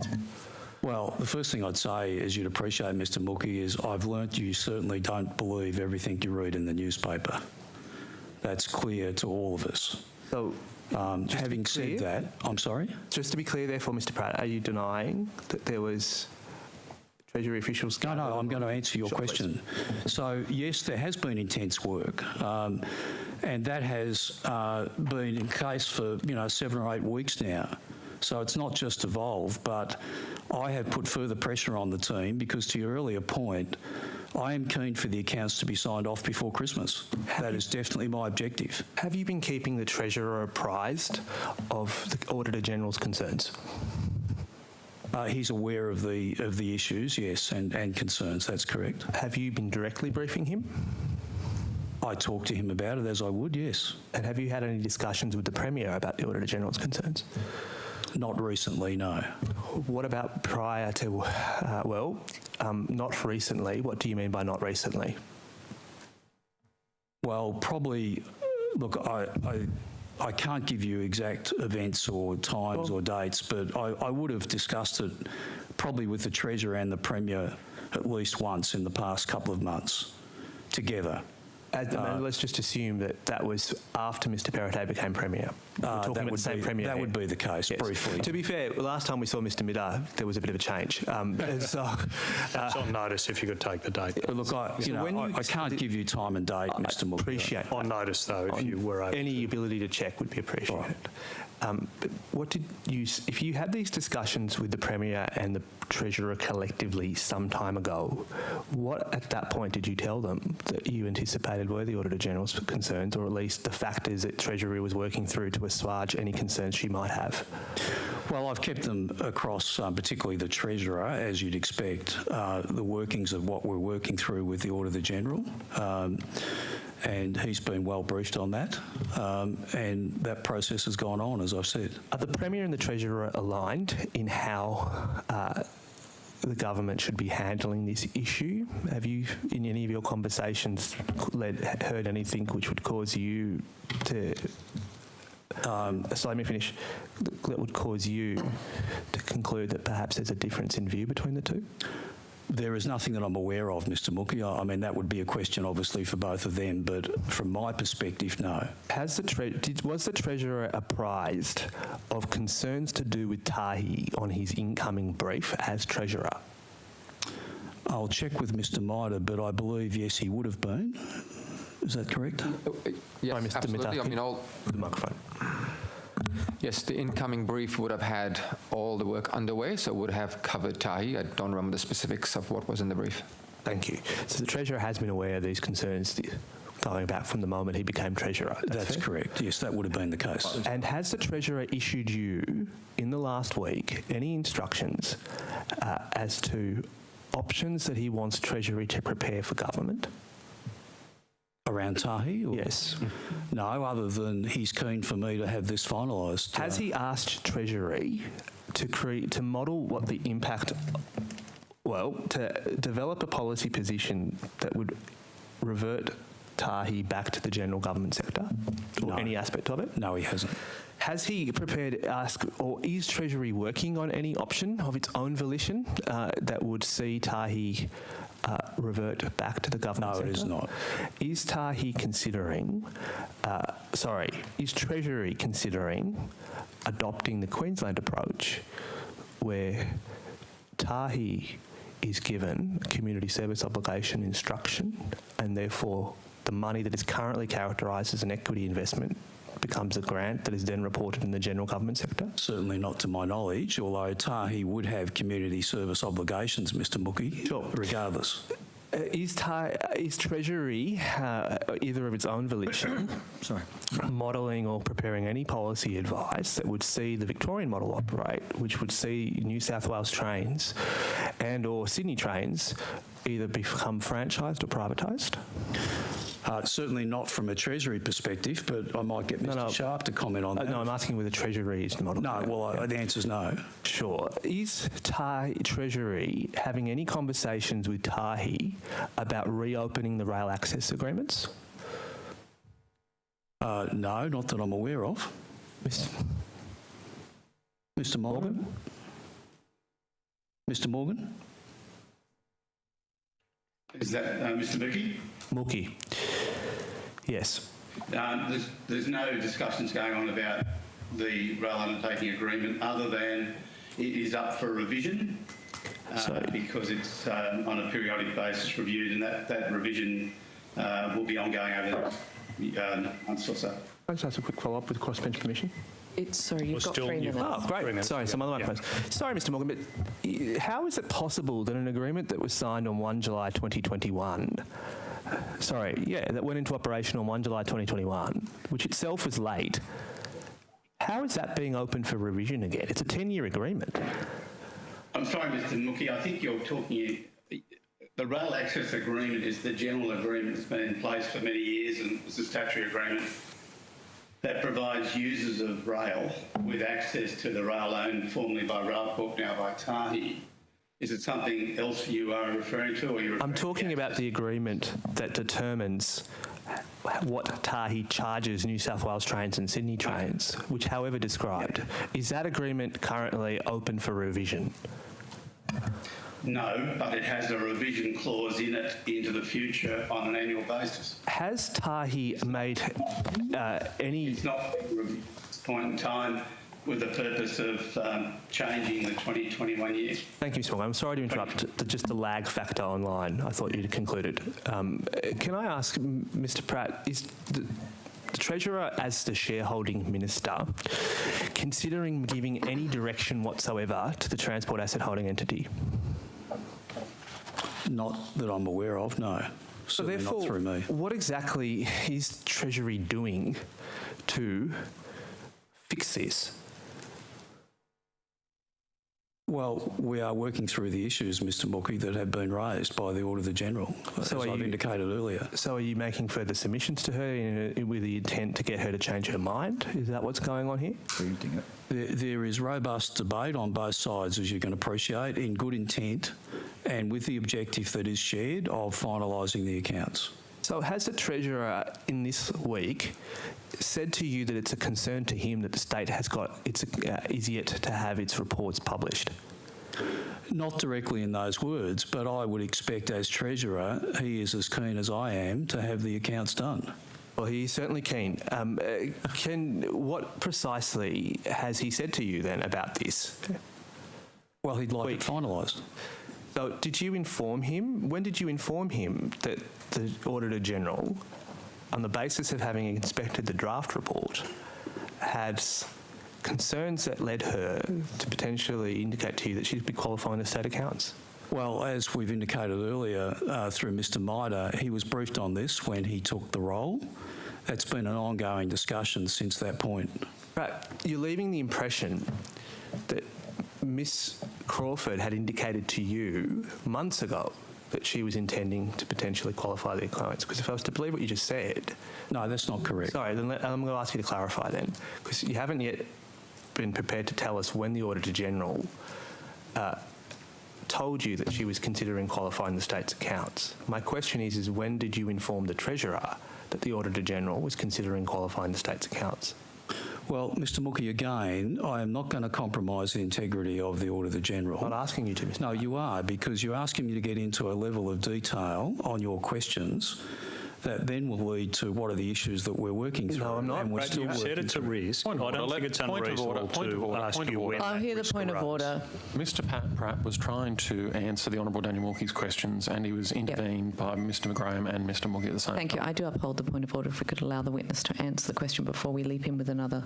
Well, the first thing I'd say, as you'd appreciate, Mr Mookie, is I've learnt you certainly don't believe everything you read in the newspaper. That's clear to all of us. So, having said that, I'm sorry? Just to be clear, therefore, Mr Pratt, are you denying that there was Treasury officials? No, I'm going to answer your Sure, question. So, yes, there has been intense work, and that has been in case for, 7 or 8 weeks now. So it's not just evolved, but I have put further pressure on the team because, to your earlier point, I am keen for the accounts to be signed off before Christmas. That is definitely my objective. Have you been keeping the Treasurer apprised of the Auditor-General's concerns? He's aware of the issues, yes, and concerns. That's correct. Have you been directly briefing him? I talk to him about it as I would, yes. And have you had any discussions with the Premier about the Auditor-General's concerns? Not recently, no. What about prior to, not recently? What do you mean by not recently? Well, probably, look, I can't give you exact events or times or dates, but I would have discussed it probably with the Treasurer and the Premier at least once in the past couple of months together. Let's just assume that was after Mr Perrottet became Premier. We're talking about the same Premier. That would be the case, yes. Briefly. To be fair, last time we saw Mr Mitter, there was a bit of a change. That's on notice if you could take the date. Look, I can't give you time and date, Mr Moore. Appreciate on notice, though, if you were able any ability to check would be appreciated. Right. But what did you, if you had these discussions with the Premier and the Treasurer collectively some time ago, what at that point did you tell them that you anticipated were the Auditor-General's concerns, or at least the factors that Treasury was working through to assuage any concerns she might have? Well, I've kept them across, particularly the Treasurer, as you'd expect, the workings of what we're working through with the Auditor-General. And he's been well briefed on that, and that process has gone on, as I've said. Are the Premier and the Treasurer aligned in how the government should be handling this issue? Have you, in any of your conversations, heard anything which would cause you to... so let me finish. That would cause you to conclude that perhaps there's a difference in view between the two? There is nothing that I'm aware of, Mr Mookie. I mean, that would be a question, obviously, for both of them, but from my perspective, no. Was the Treasurer apprised of concerns to do with Tahi on his incoming brief as Treasurer? I'll check with Mr Mitre, but I believe, yes, he would have been. Is that correct? Yes, Sorry, Mr. absolutely. Mitaki. I mean, The microphone. yes, the incoming brief would have had all the work underway, so would have covered Tahi. I don't remember the specifics of what was in the brief. Thank you. So the Treasurer has been aware of these concerns going back from the moment he became Treasurer. That's correct. Yes, that would have been the case. And has the Treasurer issued you, in the last week, any instructions as to options that he wants Treasury to prepare for government? Around Tahi? Or? Yes. No, other than he's keen for me to have this finalised. Has he asked Treasury to model what the impact, to develop a policy position that would revert Tahi back to the general government sector, or any aspect of it? No, he hasn't. Has he prepared to ask, or is Treasury working on any option of its own volition that would see Tahi revert back to the government sector? No, it is not. Is Tahi considering, is Treasury considering adopting the Queensland approach where Tahi is given a community service obligation instruction and therefore the money that is currently characterised as an equity investment becomes a grant that is then reported in the general government sector? Certainly not to my knowledge, although Tahi would have community service obligations, Mr Mookie, regardless. Is Treasury, either of its own volition, modelling or preparing any policy advice that would see the Victorian model operate, which would see New South Wales trains and or Sydney trains either become franchised or privatised? Certainly not from a Treasury perspective, but I might get Mr Sharp to comment on that. No, I'm asking whether Treasury is modelling. No, well, the answer is no. Sure. Is Treasury having any conversations with Tahi about reopening the rail access agreements? No, not that I'm aware of. Mr Morgan? Mr Morgan? Is that Mr Mookie? Mookie. Yes. There's no discussions going on about the rail undertaking agreement other than it is up for revision. because it's on a periodic basis reviewed, and that revision will be ongoing over the months or so. Can I just ask a quick follow-up with crossbench permission? Sorry, you've got 3 minutes. Oh, great. Sorry, some other microphones. Sorry, Mr. Morgan, but how is it possible that an agreement that was signed on 1 July 2021, that went into operation on 1 July 2021, which itself was late, how is that being open for revision again? It's a 10-year agreement. I'm sorry, Mr. Mookie, I think you're talking... The rail access agreement is the general agreement that's been in place for many years, and it's a statutory agreement that provides users of rail with access to the rail owned formerly by Railcorp, now by Tahi. Is it something else you are referring to? Or you're I'm talking about the agreement that determines what Tahi charges New South Wales trains and Sydney trains, which however described. Is that agreement currently open for revision? No, but it has a revision clause in it into the future on an annual basis. Has Tahi made any... It's not being reviewed at this point in time with the purpose of changing the 2021 year. Thank you, Mr. Morgan. I'm sorry to interrupt. Just the lag factor online. I thought you'd concluded. Can I ask, Mr. Pratt, is the Treasurer, as the shareholding minister, considering giving any direction whatsoever to the transport asset holding entity? Not that I'm aware of, no. So Certainly therefore, not through me. what exactly is Treasury doing to fix this? Well, we are working through the issues, Mr. Mookie, that have been raised by the Auditor-General, as I've indicated earlier. So are you making further submissions to her with the intent to get her to change her mind? Is that what's going on here? There is robust debate on both sides, as you can appreciate, in good intent and with the objective that is shared of finalising the accounts. So has the Treasurer in this week said to you that it's a concern to him that the state has is yet to have its reports published? Not directly in those words, but I would expect as Treasurer, he is as keen as I am to have the accounts done. Well, he's certainly keen. What precisely has he said to you then about this? Well, he'd like it finalised. So did you inform him? When did you inform him that the Auditor-General, on the basis of having inspected the draft report, had concerns that led her to potentially indicate to you that she'd be qualifying the state accounts? Well, as we've indicated earlier through Mr. Mida, he was briefed on this when he took the role. It's been an ongoing discussion since that point. Right. You're leaving the impression that Miss Crawford had indicated to you months ago that she was intending to potentially qualify the accounts. Because if I was to believe what you just said... No, that's not correct. Sorry, then I'm going to ask you to clarify then, because you haven't yet been prepared to tell us when the Auditor-General told you that she was considering qualifying the state's accounts. My question is when did you inform the Treasurer that the Auditor-General was considering qualifying the state's accounts? Well, Mr. Mookie, again, I am not going to compromise the integrity of the Auditor-General. I'm not asking you to, Mr. No, you are, because you're asking me to get into a level of detail on your questions that then will lead to what are the issues that we're working through. No, I'm not. And we're still You've said it's a risk. I don't think it's unreasonable to ask you when I'll hear the risk point of arose. order. Mr. Pratt was trying to answer the Honourable Daniel Wilkie's questions, and he was intervened by Mr. McGraham and Mr. Mookie at the same time. Thank you. I do uphold the point of order. If we could allow the witness to answer the question before we leap in with another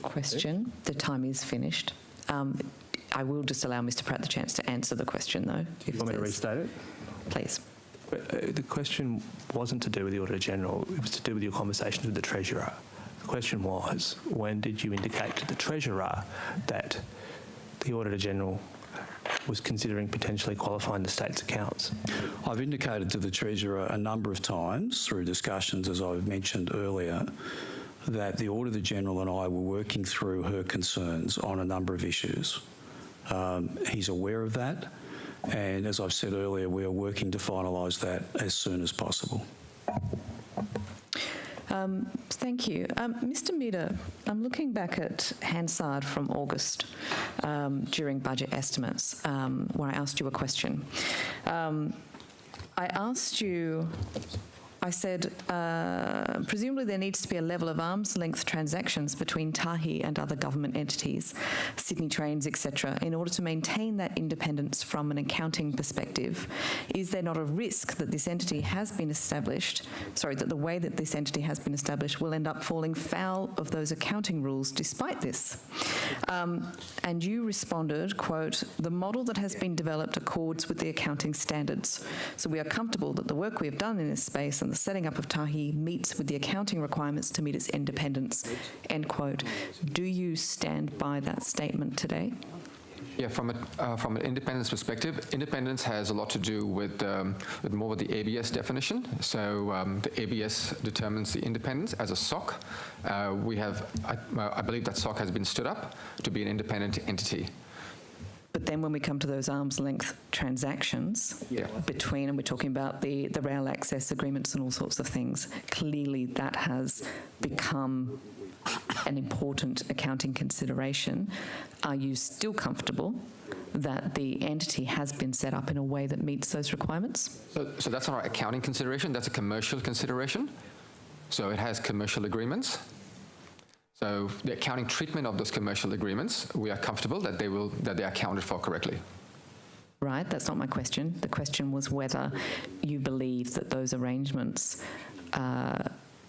question. The time is finished. I will just allow Mr. Pratt the chance to answer the question, though. Do you want me to restate it? Please. The question wasn't to do with the Auditor-General, it was to do with your conversations with the Treasurer. The question was, when did you indicate to the Treasurer that the Auditor-General was considering potentially qualifying the state's accounts? I've indicated to the Treasurer a number of times through discussions, as I've mentioned earlier, that the Auditor-General and I were working through her concerns on a number of issues. He's aware of that. And as I've said earlier, we are working to finalise that as soon as possible. Thank you. Mr. Mida, I'm looking back at Hansard from August during budget estimates where I asked you a question. I asked you I said, presumably there needs to be a level of arm's length transactions between Tahi and other government entities, Sydney Trains, etc., in order to maintain that independence from an accounting perspective. Is there not a risk that this entity has been established, that the way that this entity has been established will end up falling foul of those accounting rules despite this? And you responded, quote, the model that has been developed accords with the accounting standards. So we are comfortable that the work we have done in this space and the setting up of Tahi meets with the accounting requirements to meet its independence, end quote. Do you stand by that statement today? Yeah, from an independence perspective, independence has a lot to do with more with the ABS definition. So the ABS determines the independence as a SOC. I believe that SOC has been stood up to be an independent entity. But then when we come to those arm's length transactions between, and we're talking about the rail access agreements and all sorts of things, clearly that has become an important accounting consideration. Are you still comfortable that the entity has been set up in a way that meets those requirements? So that's not an accounting consideration, that's a commercial consideration. So it has commercial agreements. So the accounting treatment of those commercial agreements, we are comfortable that they are accounted for correctly. Right, that's not my question. The question was whether you believe that those arrangements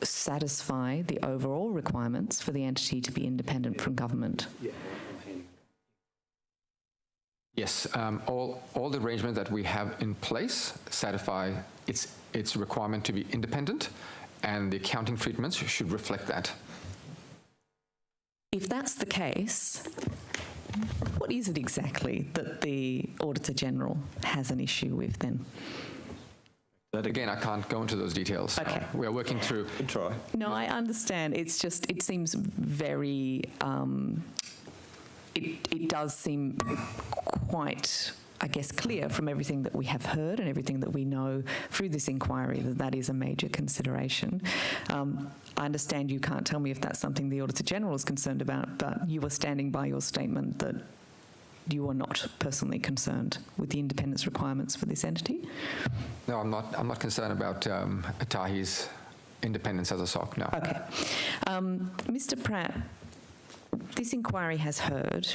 satisfy the overall requirements for the entity to be independent from government. Yes, all the arrangements that we have in place satisfy its requirement to be independent, and the accounting treatments should reflect that. If that's the case, what is it exactly that the Auditor-General has an issue with then? Again, I can't go into those details. Okay. We are working through. Good try. No, I understand. It's just, it seems very, it does seem quite, I guess, clear from everything that we have heard and everything that we know through this inquiry that that is a major consideration. I understand you can't tell me if that's something the Auditor-General is concerned about, but you are standing by your statement that you are not personally concerned with the independence requirements for this entity? No, I'm not concerned about Tahi's independence as a SOC, no. Okay. Mr. Pratt, this inquiry has heard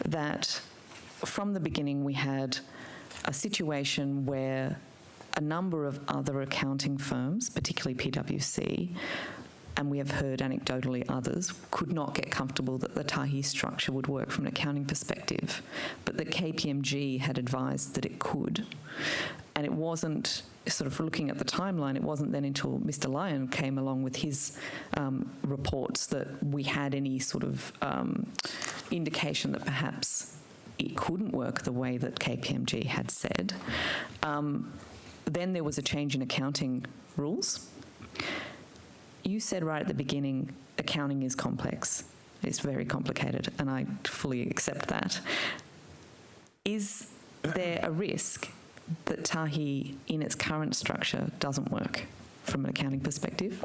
that from the beginning we had a situation where a number of other accounting firms, particularly PwC, and we have heard anecdotally others, could not get comfortable that the Tahi structure would work from an accounting perspective, but that Kpmg had advised that it could. And it wasn't, sort of looking at the timeline, it wasn't then until Mr. Lyon came along with his reports that we had any sort of indication that perhaps it couldn't work the way that Kpmg had said. Then there was a change in accounting rules. You said right at the beginning, accounting is complex. It's very complicated, and I fully accept that. Is there a risk that Tahi, in its current structure, doesn't work from an accounting perspective?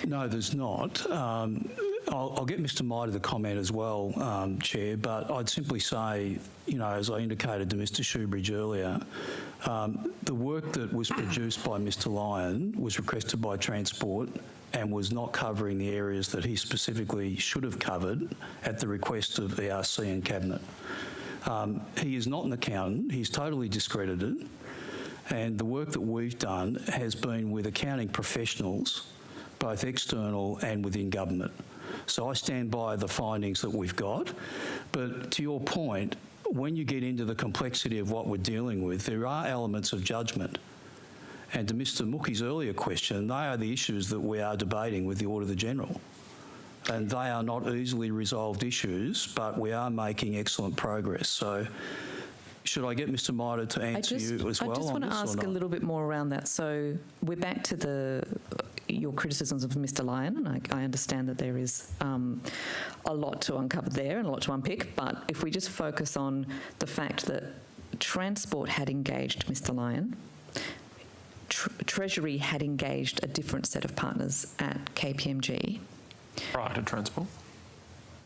No, there's not. I'll get Mr. Mitre to comment as well, Chair, but I'd simply say, as I indicated to Mr. Shoebridge earlier, the work that was produced by Mr. Lyon was requested by Transport and was not covering the areas that he specifically should have covered at the request of ERC and Cabinet. He is not an accountant. He's totally discredited. And the work that we've done has been with accounting professionals, both external and within government. So I stand by the findings that we've got. But to your point, when you get into the complexity of what we're dealing with, there are elements of judgment. And to Mr. Mookie's earlier question, they are the issues that we are debating with the Auditor-General. And they are not easily resolved issues, but we are making excellent progress. So should I get Mr. Mitre to answer you as well? I just want to ask a little bit more around that. So we're back to your criticisms of Mr. Lyon, and I understand that there is a lot to uncover there and a lot to unpick, but if we just focus on the fact that Transport had engaged Mr. Lyon, Treasury had engaged a different set of partners at Kpmg. Prior to Transport?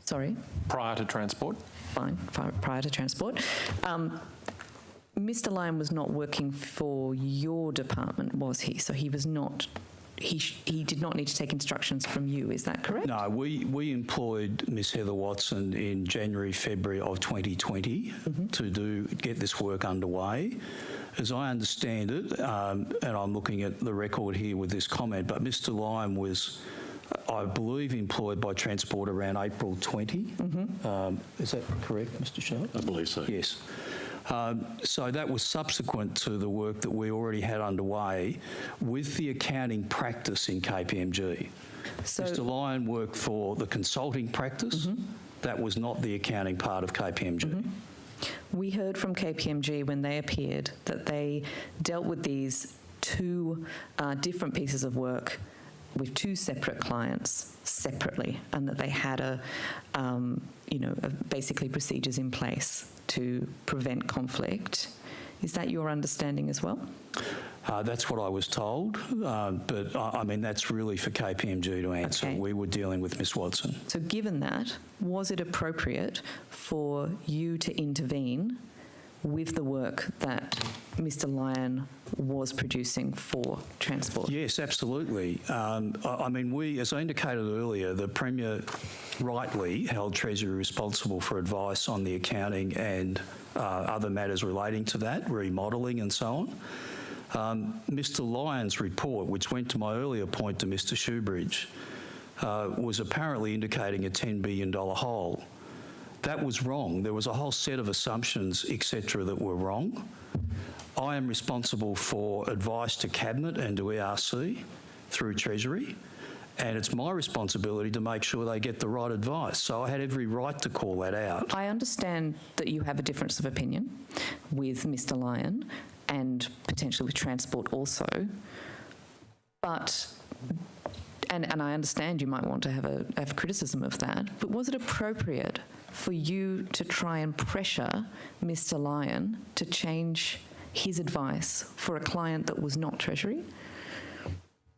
Sorry? Prior to Transport? Fine, prior to Transport. Mr. Lyon was not working for your department, was he? So he was not he did not need to take instructions from you. Is that correct? No, we employed Ms Heather Watson in January, February of 2020 to get this work underway. As I understand it, and I'm looking at the record here with this comment, but Mr Lyon was, I believe, employed by Transport around April 20. Is that correct, Mr Sharp? I believe so. Yes. So that was subsequent to the work that we already had underway with the accounting practice in KPMG. So, Mr Lyon worked for the consulting practice. That was not the accounting part of KPMG. we heard from KPMG when they appeared that they dealt with these two different pieces of work with two separate clients separately, and that they had basically procedures in place to prevent conflict. Is that your understanding as well? That's what I was told, but I mean, that's really for KPMG to answer. Okay. We were dealing with Ms Watson. So given that, was it appropriate for you to intervene with the work that Mr Lyon was producing for Transport? Yes, absolutely. I mean, we, as I indicated earlier, the Premier rightly held Treasury responsible for advice on the accounting and other matters relating to that, remodelling and so on. Mr Lyon's report, which went to my earlier point to Mr Shoebridge, was apparently indicating a $10 billion hole. That was wrong. There was a whole set of assumptions, etc., that were wrong. I am responsible for advice to Cabinet and to ERC through Treasury, and it's my responsibility to make sure they get the right advice. So I had every right to call that out. I understand that you have a difference of opinion with Mr Lyon and potentially with Transport also, but and I understand you might want to have criticism of that, but was it appropriate for you to try and pressure Mr Lyon to change his advice for a client that was not Treasury?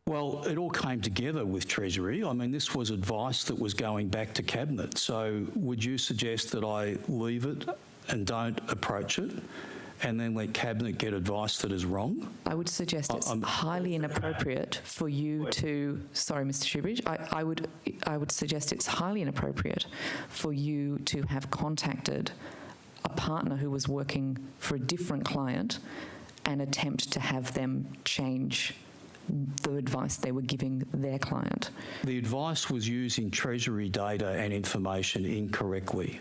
Well, it all came together with Treasury. I mean, this was advice that was going back to Cabinet. So would you suggest that I leave it and don't approach it and then let Cabinet get advice that is wrong? I would suggest it's highly inappropriate for you to... Sorry, Mr Shoebridge. I would suggest it's highly inappropriate for you to have contacted a partner who was working for a different client and attempt to have them change the advice they were giving their client. The advice was using Treasury data and information incorrectly.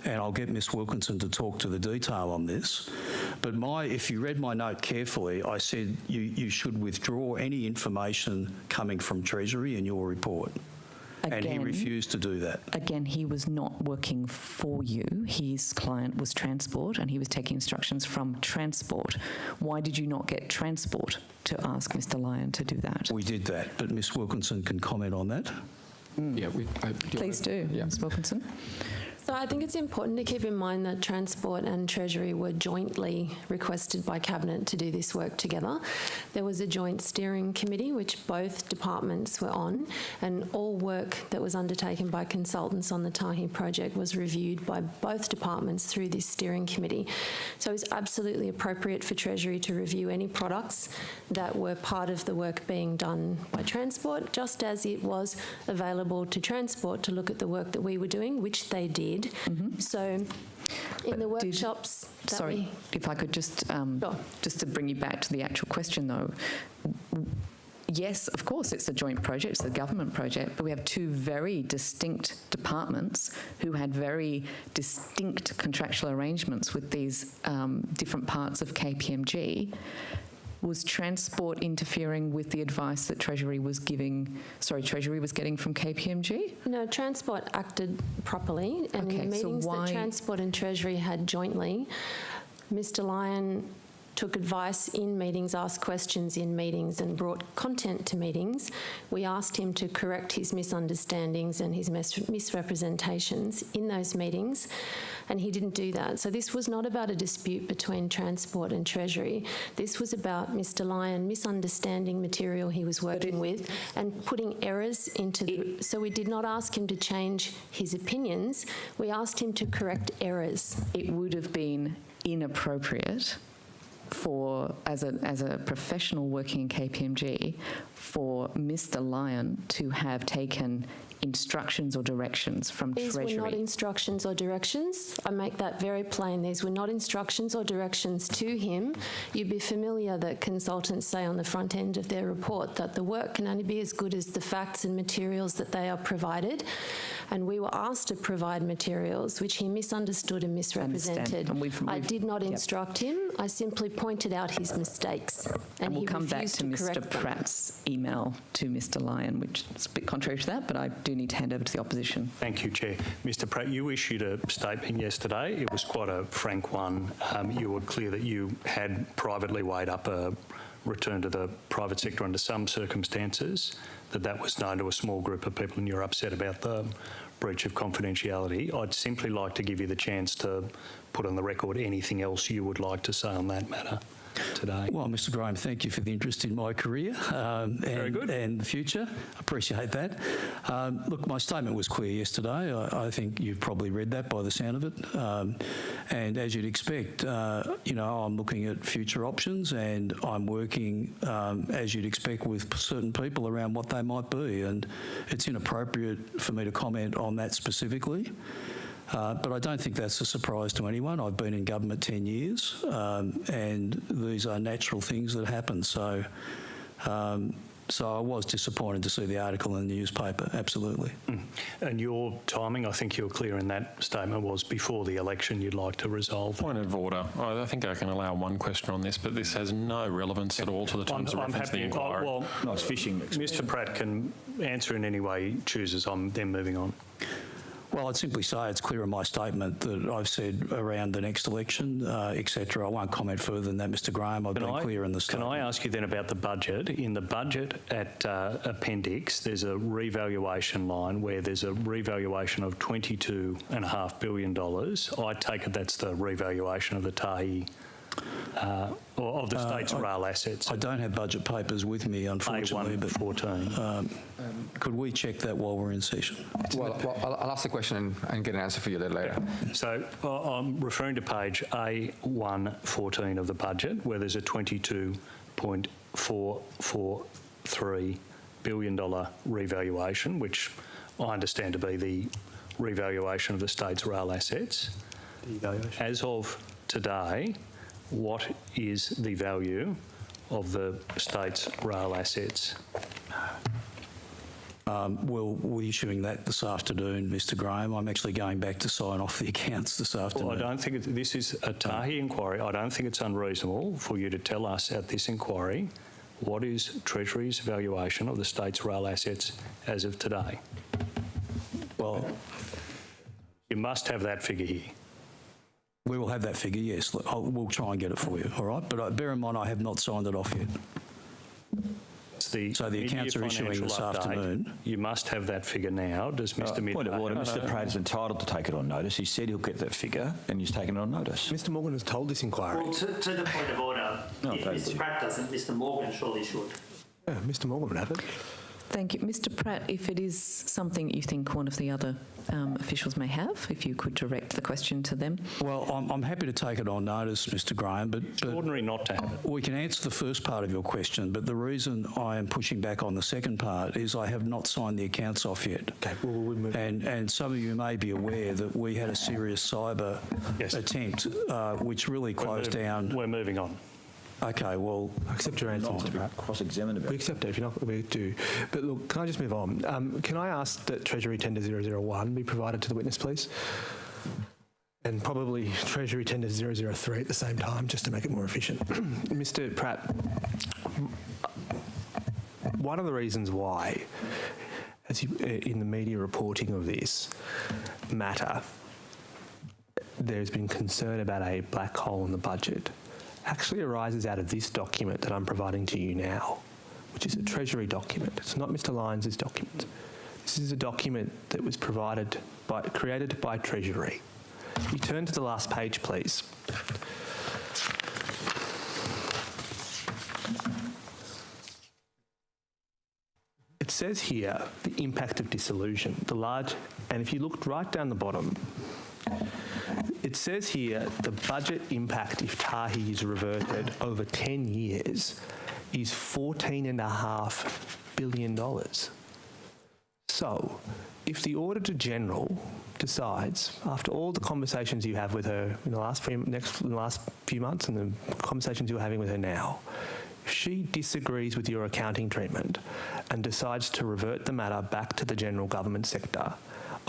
And I'll get Ms Wilkinson to talk to the detail on this. But if you read my note carefully, I said you should withdraw any information coming from Treasury in your report. And he refused to do that. Again, he was not working for you. His client was Transport, and he was taking instructions from Transport. Why did you not get Transport to ask Mr Lyon to do that? We did that, but Ms Wilkinson can comment on that. Yeah, Please do, Yeah. Ms Wilkinson. So I think it's important to keep in mind that Transport and Treasury were jointly requested by Cabinet to do this work together. There was a joint steering committee which both departments were on, and all work that was undertaken by consultants on the Tahi project was reviewed by both departments through this steering committee. So it's absolutely appropriate for Treasury to review any products that were part of the work being done by Transport, just as it was available to Transport to look at the work that we were doing, which they did. So in the workshops if I could just to bring you back to the actual question though, yes, of course it's a joint project, it's a government project, but we have two very distinct departments who had very distinct contractual arrangements with these different parts of KPMG. Was Transport interfering with the advice that Treasury was getting from KPMG? No, Transport acted properly, and in the meetings that Transport and Treasury had jointly, Mr Lyon took advice in meetings, asked questions in meetings, and brought content to meetings. We asked him to correct his misunderstandings and his misrepresentations in those meetings, and he didn't do that. So this was not about a dispute between Transport and Treasury. This was about Mr Lyon misunderstanding material he was working with and putting errors into so we did not ask him to change his opinions, we asked him to correct errors. It would have been inappropriate as a professional working in KPMG, for Mr. Lyon to have taken instructions or directions from Treasury. These were not instructions or directions. I make that very plain. These were not instructions or directions to him. You'd be familiar that consultants say on the front end of their report that the work can only be as good as the facts and materials that they are provided. And we were asked to provide materials which he misunderstood and misrepresented. I did not instruct him. I simply pointed out his mistakes. And we'll come back to Mr. Pratt's email to Mr. Lyon, which is a bit contrary to that, but I do need to hand over to the opposition. Thank you, Chair. Mr. Pratt, you issued a statement yesterday. It was quite a frank one. You were clear that you had privately weighed up a return to the private sector under some circumstances, that was known to a small group of people and you're upset about the breach of confidentiality. I'd simply like to give you the chance to put on the record anything else you would like to say on that matter today. Well, Mr. Graham, thank you for the interest in my career Very good. and the future. I appreciate that. Look, my statement was clear yesterday. I think you've probably read that by the sound of it. And as you'd expect, I'm looking at future options and I'm working, as you'd expect, with certain people around what they might be. And it's inappropriate for me to comment on that specifically. But I don't think that's a surprise to anyone. I've been in government 10 years and these are natural things that happen. So I was disappointed to see the article in the newspaper, absolutely. And your timing, I think you were clear in that statement, was before the election you'd like to resolve. Point of order. I think I can allow one question on this, but this has no relevance at all to the terms of reference to the inquiry. Nice fishing. Mr. Pratt can answer in any way he chooses. I'm then moving on. Well, I'd simply say it's clear in my statement that I've said around the next election, etc. I won't comment further than that, Mr. Graham. I've been clear in the statement. Can I ask you then about the budget? In the budget at appendix, there's a revaluation line where there's a revaluation of $22.5 billion. I take it that's the revaluation of the Tahi or of the state's rail assets. I don't have budget papers with me, unfortunately. But 14. Could we check that while we're in session? Well, I'll ask the question and get an answer for you a little later. So I'm referring to page A114 of the budget, where there's a $22.443 billion revaluation, which I understand to be the revaluation of the state's rail assets. As of today, what is the value of the state's rail assets? We'll be issuing that this afternoon, Mr. Graham. I'm actually going back to sign off the accounts this afternoon. Well, I don't think this is a Tahi inquiry. I don't think it's unreasonable for you to tell us at this inquiry what is Treasury's valuation of the state's rail assets as of today. Well, you must have that figure here. We will have that figure, yes. We'll try and get it for you, all right? But bear in mind, I have not signed it off yet. So the accounts are issuing this afternoon. You must have that figure now. Does Mr. Midler... Point of order. Mr. Pratt is entitled to take it on notice. He said he'll get that figure and he's taken it on notice. Mr. Morgan has told this inquiry. Well, to the point of order, if Mr. Pratt doesn't, Mr. Morgan surely should. Yeah, Mr. Morgan would have it. Thank you. Mr. Pratt, if it is something you think one of the other officials may have, if you could direct the question to them. Well, I'm happy to take it on notice, Mr. Graham, but ordinary not to have it. We can answer the first part of your question, but the reason I am pushing back on the second part is I have not signed the accounts off yet. Okay, well, we'll move. And some of you may be aware that we had a serious cyber attempt, which really closed down. We're moving on. Okay, well... I accept your answer, Mr. Pratt. Cross-examined about it. We accept it if you're not, we do. But look, can I just move on? Can I ask that Treasury Tender 001 be provided to the witness, please? And probably Treasury Tender 003 at the same time, just to make it more efficient. Mr. Pratt, one of the reasons why, as you, in the media reporting of this matter, there's been concern about a black hole in the budget actually arises out of this document that I'm providing to you now, which is a Treasury document. It's not Mr. Lyons' document. This is a document that was created by Treasury. You turn to the last page, please. It says here, the impact of dissolution, and if you looked right down the bottom, it it says here the budget impact if Tahi is reverted over 10 years is $14.5 billion. So, if the Auditor-General decides, after all the conversations you have with her in the last few months and the conversations you're having with her now, if she disagrees with your accounting treatment and decides to revert the matter back to the general government sector,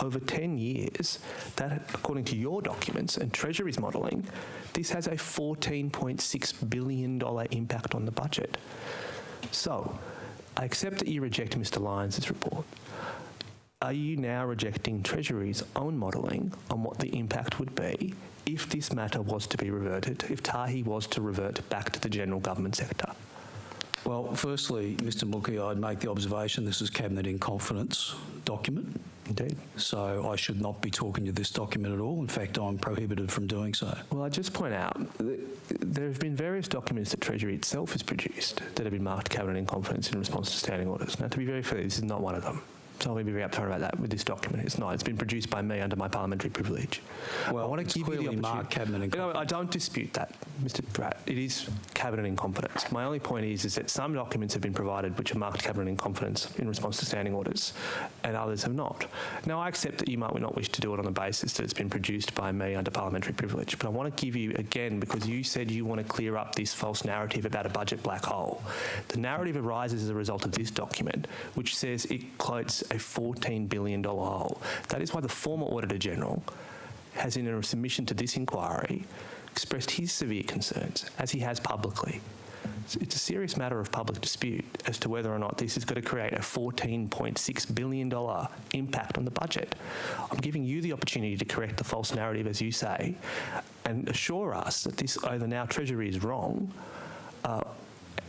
over 10 years, that, according to your documents and Treasury's modelling, this has a $14.6 billion impact on the budget. So, I accept that you reject Mr. Lyons' report. Are you now rejecting Treasury's own modelling on what the impact would be if this matter was to be reverted, if Tahi was to revert back to the general government sector? Well, firstly, Mr. Mookie, I'd make the observation this is Cabinet in confidence document. Indeed. So I should not be talking to this document at all. In fact, I'm prohibited from doing so. Well, I just point out that there have been various documents that Treasury itself has produced that have been marked Cabinet in confidence in response to standing orders. Now, to be very fair, this is not one of them. So I'll be very upfront about that with this document. It's not. It's been produced by me under my parliamentary privilege. Well, I want to give you the opportunity. Marked Cabinet in confidence. No, I don't dispute that, Mr. Pratt. It is Cabinet in confidence. My only point is that some documents have been provided which are marked Cabinet in confidence in response to standing orders, and others have not. Now, I accept that you might not wish to do it on the basis that it's been produced by me under parliamentary privilege, but I want to give you, again, because you said you want to clear up this false narrative about a budget black hole. The narrative arises as a result of this document, which says it quotes a $14 billion hole. That is why the former Auditor-General has, in a submission to this inquiry, expressed his severe concerns, as he has publicly. It's a serious matter of public dispute as to whether or not this is going to create a $14.6 billion impact on the budget. I'm giving you the opportunity to correct the false narrative, as you say, and assure us that this either now Treasury is wrong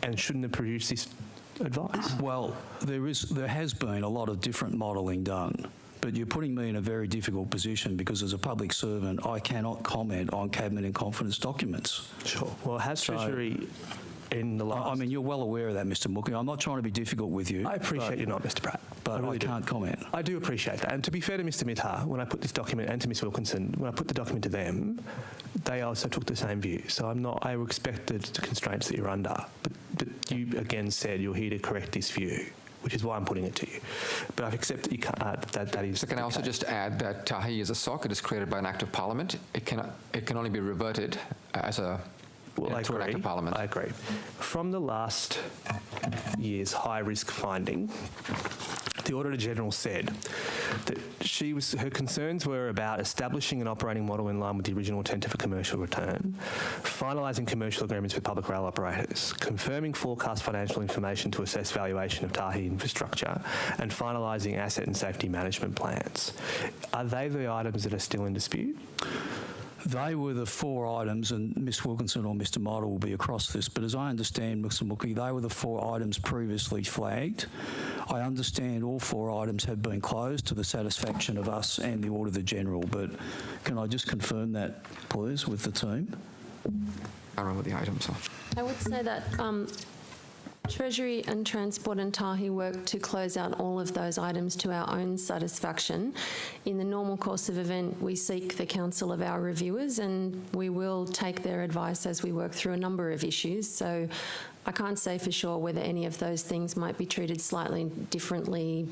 and shouldn't have produced this advice. Well, there has been a lot of different modelling done, but you're putting me in a very difficult position because as a public servant, I cannot comment on Cabinet in confidence documents. Sure. Well, has Treasury in the last... I mean, you're well aware of that, Mr. Mookie. I'm not trying to be difficult with you. I appreciate you're not, Mr. Pratt. But I can't comment. I do appreciate that. And to be fair to Mr. Mithar, when I put this document, and to Ms. Wilkinson, when I put the document to them, they also took the same view. So I respected the constraints that you're under. But you, again, said you're here to correct this view, which is why I'm putting it to you. But I accept that you can't, that is... So can I also just add that Tahi is a SOC. It is created by an Act of Parliament. It can only be reverted as a... Well, I through an Act of Parliament. I agree. From the last year's high-risk finding, the Auditor-General said that her concerns were about establishing an operating model in line with the original intent of a commercial return, finalising commercial agreements with public rail operators, confirming forecast financial information to assess valuation of Tahi infrastructure, and finalising asset and safety management plans. Are they the items that are still in dispute? They were the four items, and Ms Wilkinson or Mr Model will be across this, but as I understand, Mr Mookie, they were the four items previously flagged. I understand all four items have been closed to the satisfaction of us and the Auditor-General, but can I just confirm that, please, with the team? I remember the items. I would say that Treasury and Transport and Tahi work to close out all of those items to our own satisfaction. In the normal course of event, we seek the counsel of our reviewers and we will take their advice as we work through a number of issues. So I can't say for sure whether any of those things might be treated slightly differently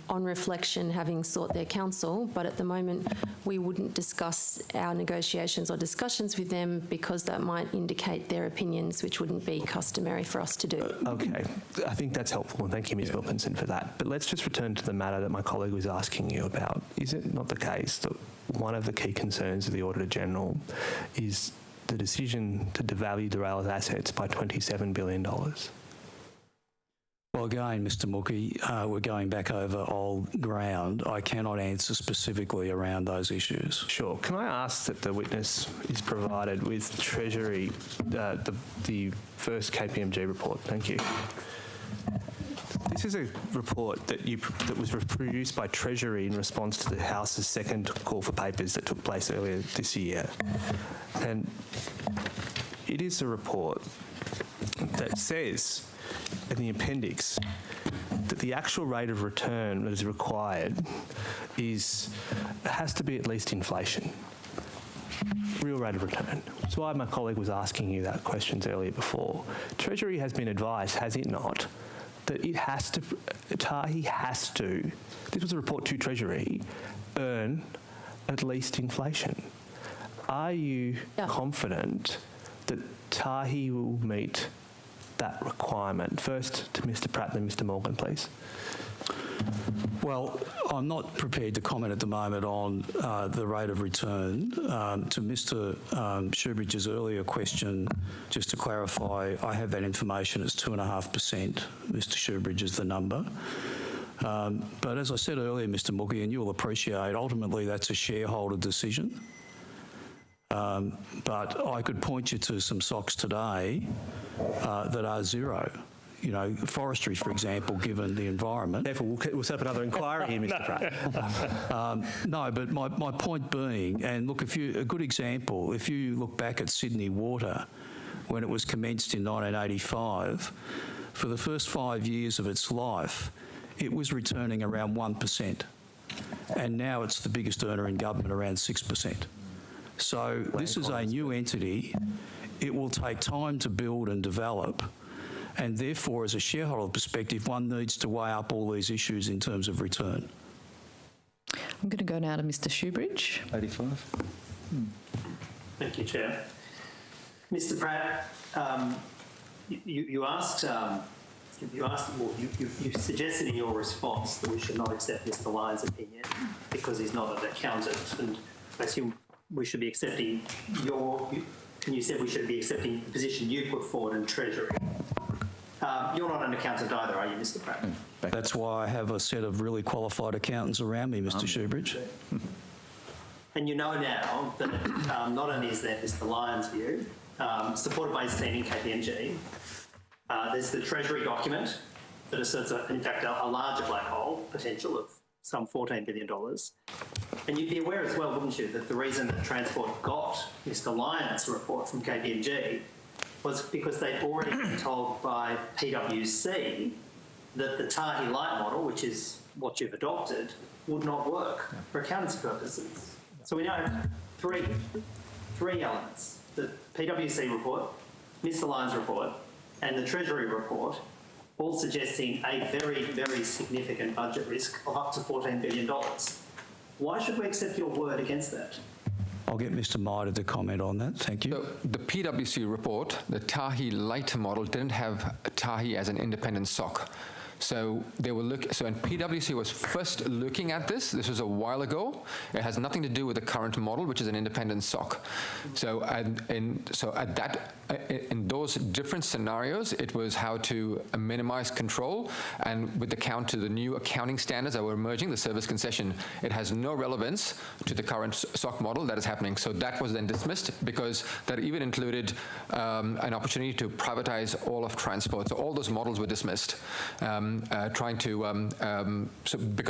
on reflection, having sought their counsel, but at the moment we wouldn't discuss our negotiations or discussions with them because that might indicate their opinions, which wouldn't be customary for us to do. Okay, I think that's helpful, and thank you, Ms Wilkinson, for that. But let's just return to the matter that my colleague was asking you about. Is it not the case that one of the key concerns of the Auditor-General is the decision to devalue the rail's assets by $27 billion? Well, again, Mr Mookie, we're going back over old ground. I cannot answer specifically around those issues. Sure. Can I ask that the witness is provided with Treasury, the first Kpmg report? Thank you. This is a report that was produced by Treasury in response to the House's second call for papers that took place earlier this year. And it is a report that says in the appendix that the actual rate of return that is required has to be at least inflation. real rate of return. That's why my colleague was asking you that questions earlier before. Treasury has been advised, has it not, that it has to, Tahi has to, this was a report to Treasury, earn at least inflation. Are you confident that Tahi will meet that requirement? First to Mr. Pratt, then Mr. Morgan, please. Well, I'm not prepared to comment at the moment on the rate of return. To Mr. Shoebridge's earlier question, just to clarify, I have that information. It's 2.5%. Mr. Shoebridge is the number. But as I said earlier, Mr. Mookie, and you'll appreciate, ultimately that's a shareholder decision. But I could point you to some SOCs today that are zero. You know, forestry, for example, given the environment. Therefore, we'll set up another inquiry here, Mr. Pratt. No, but my point being, and look, a good example, if you look back at Sydney Water, when it was commenced in 1985, for the first 5 years of its life, it was returning around 1%. And now it's the biggest earner in government, around 6%. So this is a new entity. It will take time to build and develop. And therefore, as a shareholder perspective, one needs to weigh up all these issues in terms of return. I'm going to go now to Mr. Shoebridge. 85. Thank you, Chair. Mr. Pratt, you suggested in your response that we should not accept Mr. Lyon's opinion because he's not an accountant, and I assume we should be accepting and you said we should be accepting the position you put forward in Treasury. You're not an accountant either, are you, Mr. Pratt? That's why I have a set of really qualified accountants around me, Mr. Shoebridge. And you know now that not only is that Mr. Lyon's view, supported by his team in KPMG, there's the Treasury document that asserts, in fact, a larger black hole potential of some $14 billion. And you'd be aware as well, wouldn't you, that the reason that Transport got Mr. Lyon's report from KPMG was because they'd already been told by PwC that the Tahi Light model, which is what you've adopted, would not work for accountancy purposes. So we now have three elements: the PwC report, Mr. Lyon's report, and the Treasury report, all suggesting a very, very significant budget risk of up to $14 billion. Why should we accept your word against that? I'll get Mr. Mitre to comment on that. Thank you. So the PwC report, the Tahi Light model, didn't have Tahi as an independent SOC. So they were and PwC was first looking at this. This was a while ago. It has nothing to do with the current model, which is an independent SOC. So in those different scenarios, it was how to minimize control, and with the count to the new accounting standards that were emerging, the service concession, it has no relevance to the current SOC model that is happening. So that was then dismissed because that even included an opportunity to privatize all of transport. So all those models were dismissed. Because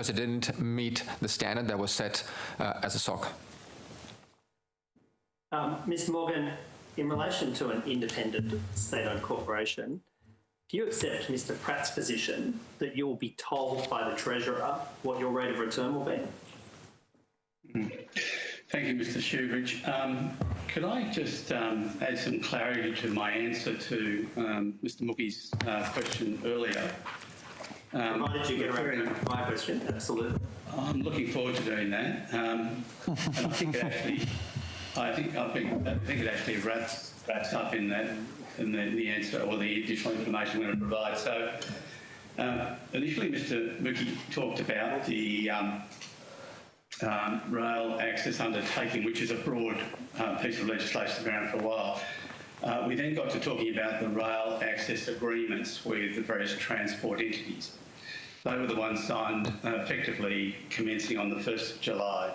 it didn't meet the standard that was set as a SOC. Ms. Morgan, in relation to an independent state-owned corporation, do you accept Mr. Pratt's position that you will be told by the Treasurer what your rate of return will be? Thank you, Mr. Shoebridge. Could I just add some clarity to my answer to Mr. Mookie's question earlier? Provided you get around to my question, absolutely. I'm looking forward to doing that, and I think it actually wraps up in the answer or the additional information we're going to provide. So, initially, Mr. Mookie talked about the rail access undertaking, which is a broad piece of legislation around for a while. We then got to talking about the rail access agreements with the various transport entities. They were the ones signed effectively commencing on the 1st of July.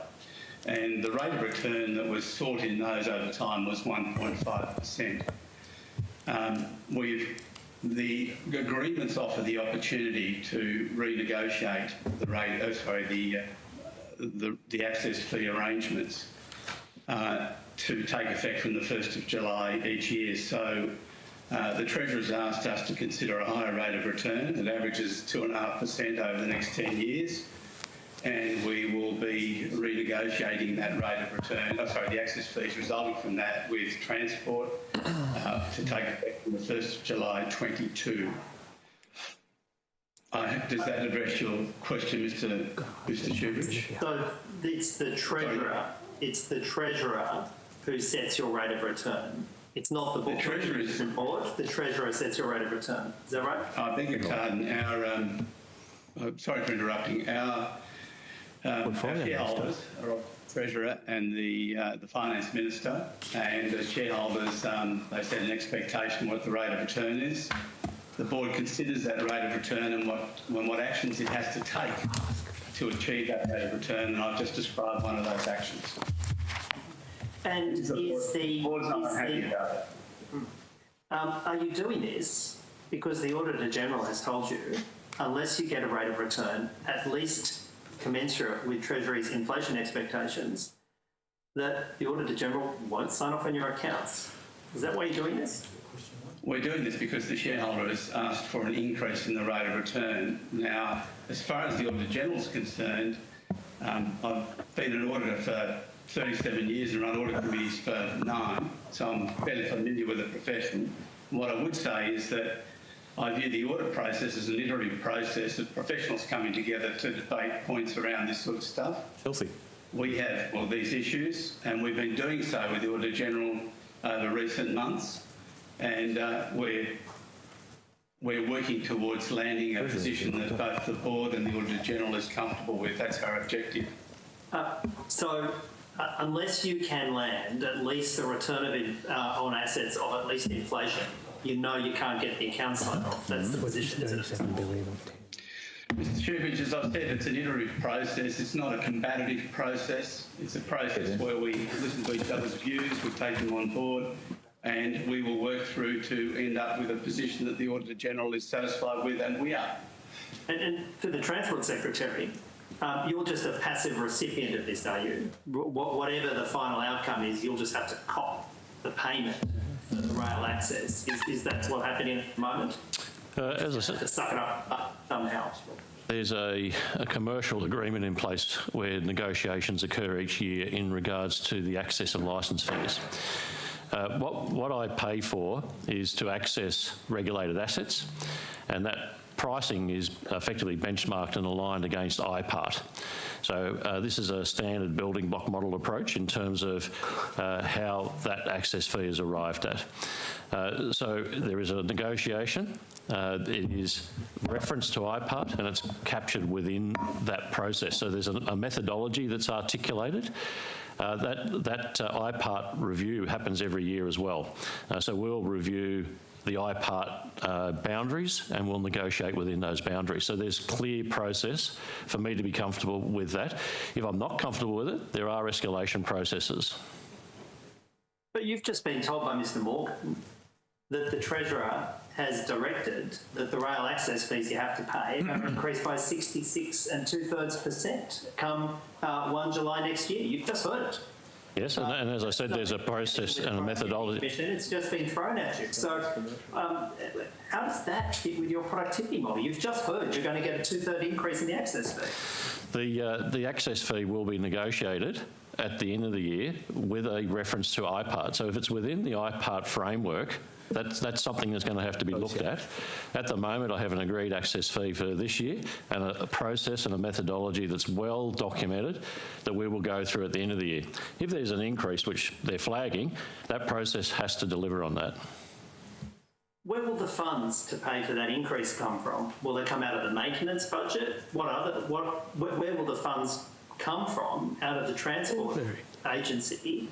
And the rate of return that was sought in those over time was 1.5%. The agreements offer the opportunity to renegotiate the rate, the access fee arrangements to take effect from the 1st of July each year. So the Treasurer's asked us to consider a higher rate of return that averages 2.5% over the next 10 years. and we will be renegotiating that rate of return, the access fees resulting from that with Transport to take effect on the 1st of July 22. Does that address your question, Mr. Shoebridge? So it's the treasurer. It's the treasurer who sets your rate of return. It's not the board. The treasurer sets your rate of return. Is that right? I beg your pardon. Sorry for interrupting. Our shareholders are the treasurer and the finance minister, and as shareholders, they set an expectation what the rate of return is. The board considers that rate of return and what actions it has to take to achieve that rate of return, and I've just described one of those actions. And the board's not happy about it. Are you doing this because the Auditor-General has told you, unless you get a rate of return at least commensurate with Treasury's inflation expectations, that the Auditor-General won't sign off on your accounts? Is that why you're doing this? We're doing this because the shareholder has asked for an increase in the rate of return. Now, as far as the Auditor-General is concerned, I've been an auditor for 37 years and run audit committees for 9, so I'm fairly familiar with the profession. And what I would say is that I view the audit process as an iterative process of professionals coming together to debate points around this sort of stuff. Healthy. We have these issues, and we've been doing so with the Auditor-General over recent months, and we're working towards landing a position that both the board and the Auditor-General is comfortable with. That's our objective. Unless you can land at least a return on assets of at least inflation, you can't get the account signed off. That's the position, isn't it? Mr. Shoebridge, as I've said, it's an iterative process. It's not a combative process. It's a process where we listen to each other's views, we take them on board, and we will work through to end up with a position that the Auditor-General is satisfied with, and we are. And for the Transport Secretary, you're just a passive recipient of this, are you? Whatever the final outcome is, you'll just have to cop the payment for the rail access. Is that what's happening at the moment? As I said, to suck it up somehow. there's a commercial agreement in place where negotiations occur each year in regards to the access and licence fees. What I pay for is to access regulated assets, and that pricing is effectively benchmarked and aligned against IPART. So this is a standard building block model approach in terms of how that access fee is arrived at. So there is a negotiation. It is referenced to IPART and it's captured within that process. So there's a methodology that's articulated. That IPART review happens every year as well. So we'll review the IPART boundaries and we'll negotiate within those boundaries. So there's clear process for me to be comfortable with that. If I'm not comfortable with it, there are escalation processes. But you've just been told by Mr. Morgan that the Treasurer has directed that the rail access fees you have to pay are increased by 66 2/3% come 1 July next year. You've just heard it. Yes, and as I said, there's a process and a methodology. It's just been thrown at you. So how does that fit with your productivity model? You've just heard you're going to get a 2/3 increase in the access fee. The access fee will be negotiated at the end of the year with a reference to IPART. So if it's within the IPART framework, that's something that's going to have to be looked at. At the moment, I have an agreed access fee for this year and a process and a methodology that's well documented that we will go through at the end of the year. If there's an increase, which they're flagging, that process has to deliver on that. Where will the funds to pay for that increase come from? Will they come out of the maintenance budget? Where will the funds come from out of the Transport Agency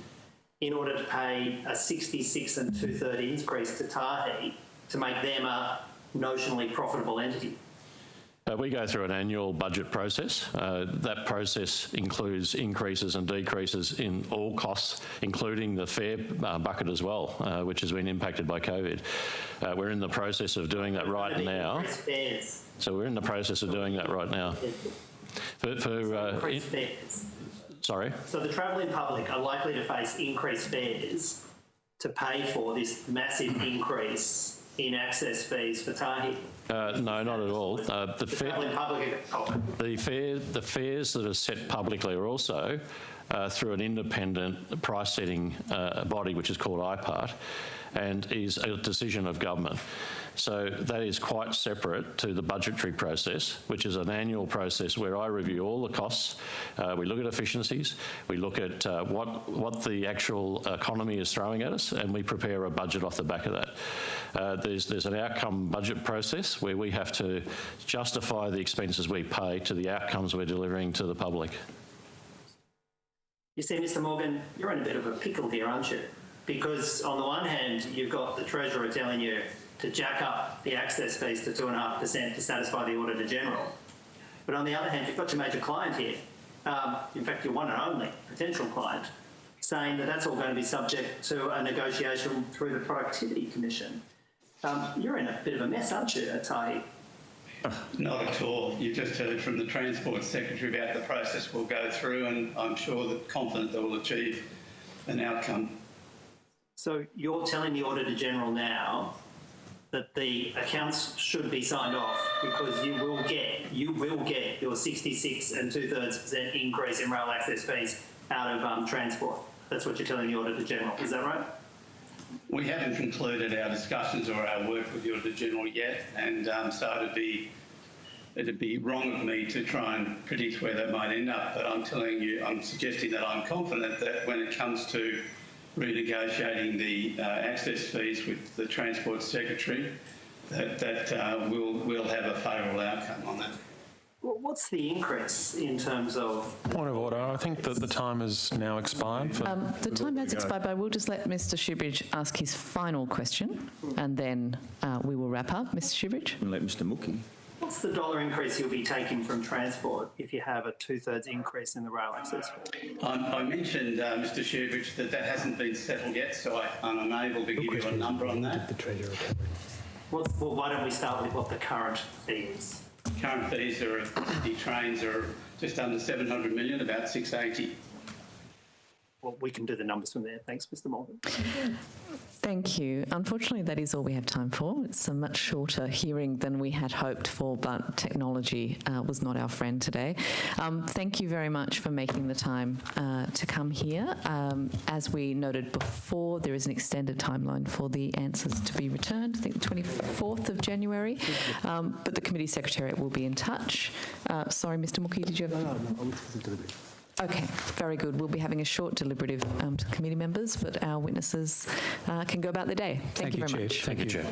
in order to pay a 66 2/3 increase to Tahi to make them a notionally profitable entity? We go through an annual budget process. That process includes increases and decreases in all costs, including the fare bucket as well, which has been impacted by COVID. We're in the process of doing that right now. So we're in the process of doing that right now. Increased fares. Sorry? So the travelling public are likely to face increased fares to pay for this massive increase in access fees for Tahi? No, not at all. The fares that are set publicly are also through an independent price-setting body, which is called IPART, and is a decision of government. So that is quite separate to the budgetary process, which is an annual process where I review all the costs. We look at efficiencies, we look at what the actual economy is throwing at us, and we prepare a budget off the back of that. There's an outcome budget process where we have to justify the expenses we pay to the outcomes we're delivering to the public. You see, Mr Morgan, you're in a bit of a pickle here, aren't you? Because on the one hand, you've got the Treasurer telling you to jack up the access fees to 2.5% to satisfy the Auditor-General. But on the other hand, you've got your major client here, in fact, your one and only potential client, saying that that's all going to be subject to a negotiation through the Productivity Commission. You're in a bit of a mess, aren't you, Tahi? Not at all. You just heard from the Transport Secretary about the process we'll go through, and I'm sure that confident that we'll achieve an outcome. So you're telling the Auditor-General now that the accounts should be signed off because you will get your 66 2/3% increase in rail access fees out of transport. That's what you're telling the Auditor-General. Is that right? We haven't concluded our discussions or our work with the Auditor-General yet, and so it'd be wrong of me to try and predict where that might end up. But I'm suggesting that I'm confident that when it comes to renegotiating the access fees with the Transport Secretary, that we'll have a favourable outcome on that. Well, what's the increase in terms of... Point of order. I think that the time has now expired. The time has expired, but we'll just let Mr Shoebridge ask his final question and then we will wrap up. Mr Shoebridge? And let Mr Mookie. What's the dollar increase you'll be taking from transport if you have a 2/3 increase in the rail access fee? I mentioned, Mr Shoebridge, that hasn't been settled yet, so I'm unable to give you a number on that. Well, why don't we start with what the current fee is? Current fees are, the trains are just under 700 million, about 680. Well, we can do the numbers from there. Thanks, Mr Morgan. Thank you. Unfortunately, that is all we have time for. It's a much shorter hearing than we had hoped for, but technology was not our friend today. Thank you very much for making the time to come here. As we noted before, there is an extended timeline for the answers to be returned, I think the 24th of January, but the Committee Secretariat will be in touch. Sorry, Mr Mookie, did you have... No, Okay, very good. We'll be having a short deliberative to committee members, but our witnesses can go about their day. Thank you very much. Thank you, Chair.